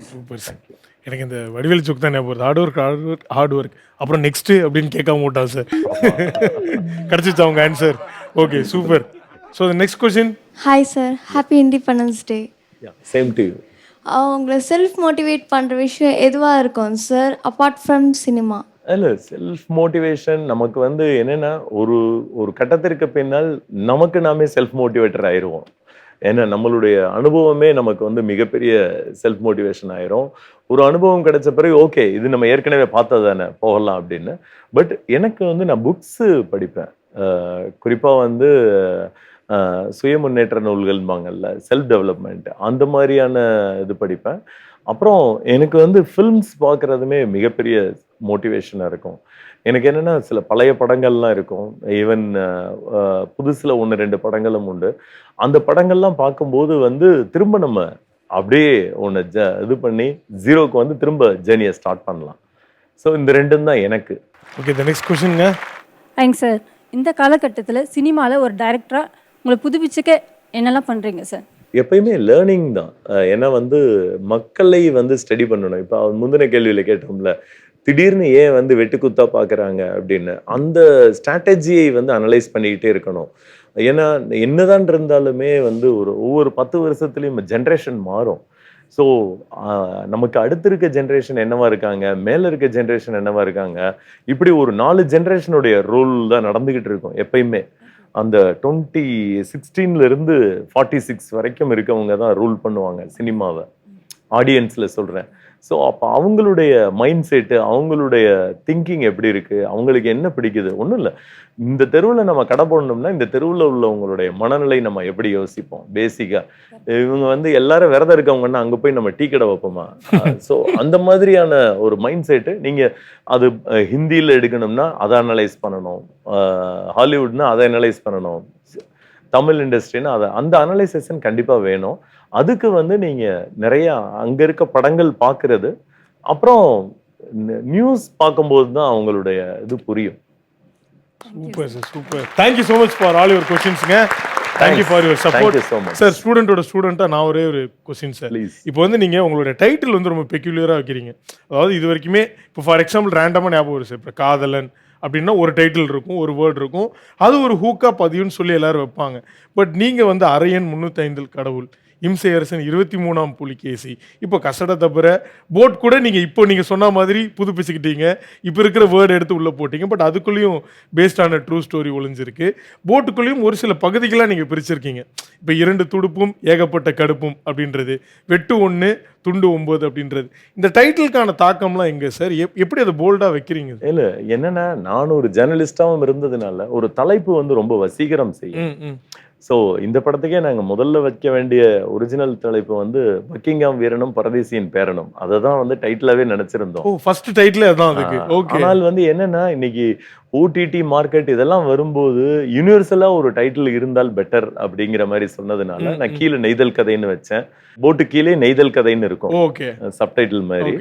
Super sir. எனக்கு இந்த வடிவேல் ஜோக் தான் ஞாபகம். ஹார்ட் ஒர்க் அப்புறம் நெக்ஸ்ட் அப்படின்னு கேட்காம விட்டா சார். கிடைச்சிச்சு அவங்க answer. Okay, super. So next question. Hi sir, happy independence day. Same to you. உங்களை செல்ஃப் மோட்டிவேட் பண்ணுற விஷயம் எதுவாக இருக்கும் சார் அப்பார்ட் ஃப்ரம் சினிமா? இல்லை, செல்ஃப் மோட்டிவேஷன் நமக்கு வந்து என்னென்னா ஒரு கட்டத்திற்கு பின்னால் நமக்கு நாமே செல்ஃப் மோட்டிவேட்டர் ஆயிடுவோம். ஏன்னா நம்மளுடைய அனுபவமே நமக்கு வந்து மிகப்பெரிய செல்ஃப் மோட்டிவேஷன் ஆயிரும். ஒரு அனுபவம் கிடைச்ச பிறகு ஓகே இது நம்ம ஏற்கனவே பார்த்தது தானே போகலாம் அப்படின்னு. பட் எனக்கு வந்து நான் புக்ஸு படிப்பேன். குறிப்பாக வந்து சுய முன்னேற்ற நூல்கள்பாங்கல்ல, செல்ஃப் டெவலப்மெண்ட், அந்த மாதிரியான இது படிப்பேன். அப்புறம் எனக்கு வந்து ஃபில்ம்ஸ் பார்க்குறதுமே மிகப்பெரிய மோட்டிவேஷனாக இருக்கும். எனக்கு என்னென்னா சில பழைய படங்கள்லாம் இருக்கும். ஈவன் புதுசில் 1-2 படங்களும் உண்டு. அந்த படங்கள்லாம் பார்க்கும்போது வந்து திரும்ப நம்ம அப்படியே ஒன்று இது பண்ணி ஜீரோக்கு வந்து திரும்ப ஜேர்னியை ஸ்டார்ட் பண்ணலாம். ஸோ இந்த ரெண்டும் தான் எனக்கு. ஓகே, தி நெக்ஸ்ட் கொஸ்டின்ங்க. Thanks sir. இந்த காலகட்டத்தில் சினிமாவில் ஒரு டைரக்டராக உங்களை புதுப்பிச்சுக்க என்னெல்லாம் பண்ணுறீங்க சார்? எப்பயுமே லேர்னிங் தான். ஏன்னா வந்து மக்களை வந்து ஸ்டடி பண்ணணும். இப்போ முந்தின கேள்வியில் கேட்டோம்ல, திடீர்னு ஏன் வந்து வெட்டுக்குத்தா பார்க்குறாங்க அப்படின்னு, அந்த ஸ்ட்ராட்டஜியை வந்து அனலைஸ் பண்ணிக்கிட்டே இருக்கணும். ஏன்னா என்னதான் இருந்தாலுமே வந்து ஒவ்வொரு 10 வருஷத்துலேயும் ஜென்ரேஷன் மாறும். ஸோ நமக்கு அடுத்து இருக்க ஜென்ரேஷன் என்னவா இருக்காங்க, மேலே இருக்க ஜென்ரேஷன் என்னவா இருக்காங்க, இப்படி ஒரு 4 ஜென்ரேஷனுடைய ரோல் தான் நடந்துக்கிட்டு இருக்கும் எப்பயுமே. அந்த 2016 46 வரைக்கும் இருக்கவங்க தான் ரூல் பண்ணுவாங்க சினிமாவை. ஆடியன்ஸில் சொல்கிறேன். ஸோ அப்போ அவங்களுடைய மைண்ட் செட்டு, அவங்களுடைய திங்கிங் எப்படி இருக்கு, அவங்களுக்கு என்ன பிடிக்குது, ஒன்றும் இல்லை. இந்த தெருவில் நம்ம கடை போடணும்னா இந்த தெருவில் உள்ளவங்களுடைய மனநிலை நம்ம எப்படி யோசிப்போம் பேசிக்கா. இவங்க வந்து எல்லாரும் விரதம் இருக்கவங்கன்னா அங்கே போய் நம்ம டீ கடை வைப்போமா? ஸோ அந்த மாதிரியான ஒரு மைண்ட் செட்டு. நீங்கள் அது ஹிந்தியில் எடுக்கணும்னா அதை அனலைஸ் பண்ணணும், ஹாலிவுட்னா அதை அனலைஸ் பண்ணணும், தமிழ் இண்டஸ்ட்ரின்னா அதை, அந்த அனலைசேஷன் கண்டிப்பாக வேணும். அதுக்கு வந்து நீங்கள் நிறையா அங்கே இருக்க படங்கள் பார்க்கறது, அப்புறம் நியூஸ் பார்க்கும்போது தான் அவங்களுடைய இது புரியும். Super sir, super. Thank you so much for all your கொஸ்டின்ஸுங்க. Thank you for your support sir. ஸ்டூடெண்ட்டாக நான் ஒரே ஒரு கொஸ்டின் சார். இப்போ வந்து நீங்கள் உங்களோட டைட்டில் வந்து ரொம்ப பெக்யூலியராக வைக்கிறீங்க. அதாவது இது வரைக்குமே இப்போ ஃபார் எக்ஸாம்பிள் ரேண்டமாக ஞாபகம் வரும் சார், இப்போ காதலன் அப்படின்னா ஒரு டைட்டில் இருக்கும், ஒரு வேர்ட் இருக்கும், அது ஒரு ஹூக்கா பதிவுன்னு சொல்லி எல்லாரும் வைப்பாங்க. பட் நீங்கள் வந்து அரையன் 305 கடவுள், இம்சை அரசன் 23ஆம் புலிகேசி, இப்போ கசட தவிர போட் கூட நீங்கள் இப்போ நீங்கள் சொன்ன மாதிரி புதுப்பிச்சுக்கிட்டீங்க. இப்போ இருக்கிற வேர்டு எடுத்து உள்ளே போட்டீங்க. பட் அதுக்குள்ளேயும் பேஸ்டான ட்ரூ ஸ்டோரி ஒளிஞ்சிருக்கு. போட்டுக்குள்ளேயும் ஒரு சில பகுதிகளாக நீங்கள் பிரிச்சிருக்கீங்க. இப்போ 2 துடுப்பும் ஏகப்பட்ட கடுப்பும் அப்படின்றது, வெட்டு 1 துண்டு 9 அப்படின்றது. இந்த டைட்டிலுக்கான தாக்கம்லாம் எங்கே சார்? எப்படி அதை போல்டாக வைக்கிறீங்க? இல்லை, என்னன்னா நான் ஒரு ஜேர்னலிஸ்டாகவும் இருந்ததுனால ஒரு தலைப்பு வந்து ரொம்ப வசீகரம் செய்யும். ஸோ இந்த படத்துக்கே நாங்கள் முதல்ல வைக்க வேண்டிய ஒரிஜினல் தலைப்பு வந்து பக்கிங்காம் வீரனும் பரதேசியின் பேரனும். அதை தான் வந்து டைட்டிலாவே நினைச்சிருந்தோம். ஃபர்ஸ்ட் டைட்டில் அதான் அதுக்கு. ஓகே. ஆனால் வந்து என்னன்னா இன்னைக்கு ஓடிடி மார்க்கெட் இதெல்லாம் வரும்போது யூனிவர்சலா ஒரு டைட்டில் இருந்தால் பெட்டர் அப்படிங்கிற மாதிரி சொன்னதுனால நான் கீழே நெய்தல் கதைன்னு வச்சேன். போட்டு கீழே நெய்தல் கதைன்னு இருக்கும், ஓகே, சப்டைட்டில் மாதிரி.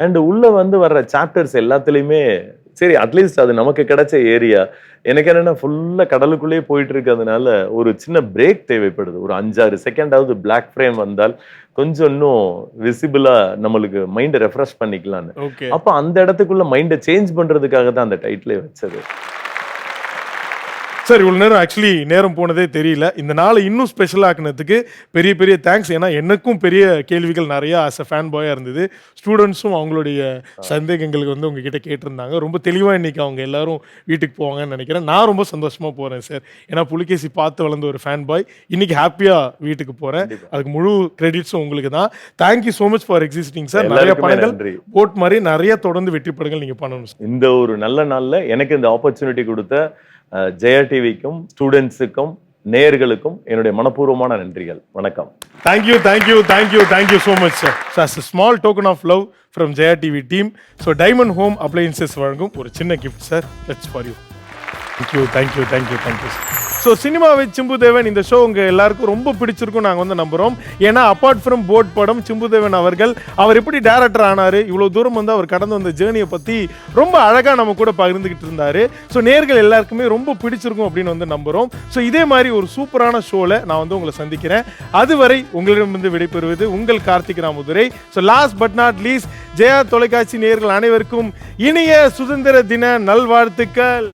அண்ட் உள்ள வந்து வர்ற சாப்டர்ஸ் எல்லாத்துலயுமே சரி அட்லீஸ்ட் அது நமக்கு கிடைச்ச ஏரியா. எனக்கு என்னன்னா ஃபுல்லா கடலுக்குள்ளேயே போயிட்டு இருக்கிறதுனால ஒரு சின்ன பிரேக் தேவைப்படுது. ஒரு 5-6 செகண்டாவது பிளாக் ஃப்ரேம் வந்தால் கொஞ்சம் இன்னும் விசிபிளா நம்மளுக்கு மைண்டை ரெஃப்ரெஷ் பண்ணிக்கலான்னு. அப்ப அந்த இடத்துக்குள்ள மைண்டை சேஞ்ச் பண்றதுக்காக தான் அந்த டைட்டிலே வச்சது. சார் இவ்வளோ நேரம் ஆக்சுவலி நேரம் போனதே தெரியல. இந்த நாளை இன்னும் ஸ்பெஷல் ஆக்குனதுக்கு பெரிய பெரிய தேங்க்ஸ். ஏன்னா எனக்கும் பெரிய கேள்விகள் நிறையா ஆஸ் அ ஃபேன் பாயாக இருந்தது. ஸ்டூடெண்ட்ஸும் அவங்களுடைய சந்தேகங்களுக்கு வந்து உங்ககிட்ட கேட்டிருந்தாங்க. ரொம்ப தெளிவாக இன்னைக்கு அவங்க எல்லாரும் வீட்டுக்கு போவாங்கன்னு நினைக்கிறேன். நான் ரொம்ப சந்தோஷமாக போகிறேன் சார். ஏன்னா புலிகேசி பார்த்து வளர்ந்த ஒரு ஃபேன் பாய் இன்னைக்கு ஹாப்பியாக வீட்டுக்கு போகிறேன். அதுக்கு முழு கிரெடிட்ஸும் உங்களுக்கு தான். Thank you so much for existing sir. நிறைய படங்கள் போட் மாதிரி நிறைய தொடர்ந்து வெற்றி படங்கள் நீங்கள் பண்ணணும் சார். இந்த ஒரு நல்ல நாளில் எனக்கு இந்த ஆப்பர்ச்சுனிட்டி கொடுத்த ஜெயா டிவிக்கும் ஸ்டூடெண்ட்ஸுக்கும் நேயர்களுக்கும் என்னுடைய மனப்பூர்வமான நன்றிகள். வணக்கம். Thank you so much sir. as a small token of love from Jaya TV team, so diamond home appliances வழங்கும் ஒரு சின்ன gift sir. That's for you. Thank you sir. So cinema with Chimbu Deven இந்த ஷோ உங்கள் எல்லாருக்கும் ரொம்ப பிடிச்சிருக்கும் நாங்கள் வந்து நம்புகிறோம். ஏன்னா அப்பார்ட் ஃப்ரம் போட் படம் சிம்புதேவன் அவர் எப்படி டேரக்டர் ஆனார், இவ்வளோ தூரம் வந்து அவர் கடந்து வந்த ஜேர்னியை பற்றி ரொம்ப அழகாக நம்ம கூட பகிர்ந்துக்கிட்டு இருந்தார். ஸோ நேர்கள் எல்லாருக்குமே ரொம்ப பிடிச்சிருக்கும் அப்படின்னு வந்து நம்புகிறோம். ஸோ இதே மாதிரி ஒரு சூப்பரான ஷோவில் நான் வந்து உங்களை சந்திக்கிறேன். அதுவரை உங்களிடமிருந்து விடைபெறுவது உங்கள் Karthik Ramadurai. So last but not least, Jaya தொலைக்காட்சி நேயர்கள் அனைவருக்கும் இனிய சுதந்திர தின நல்வாழ்த்துக்கள்.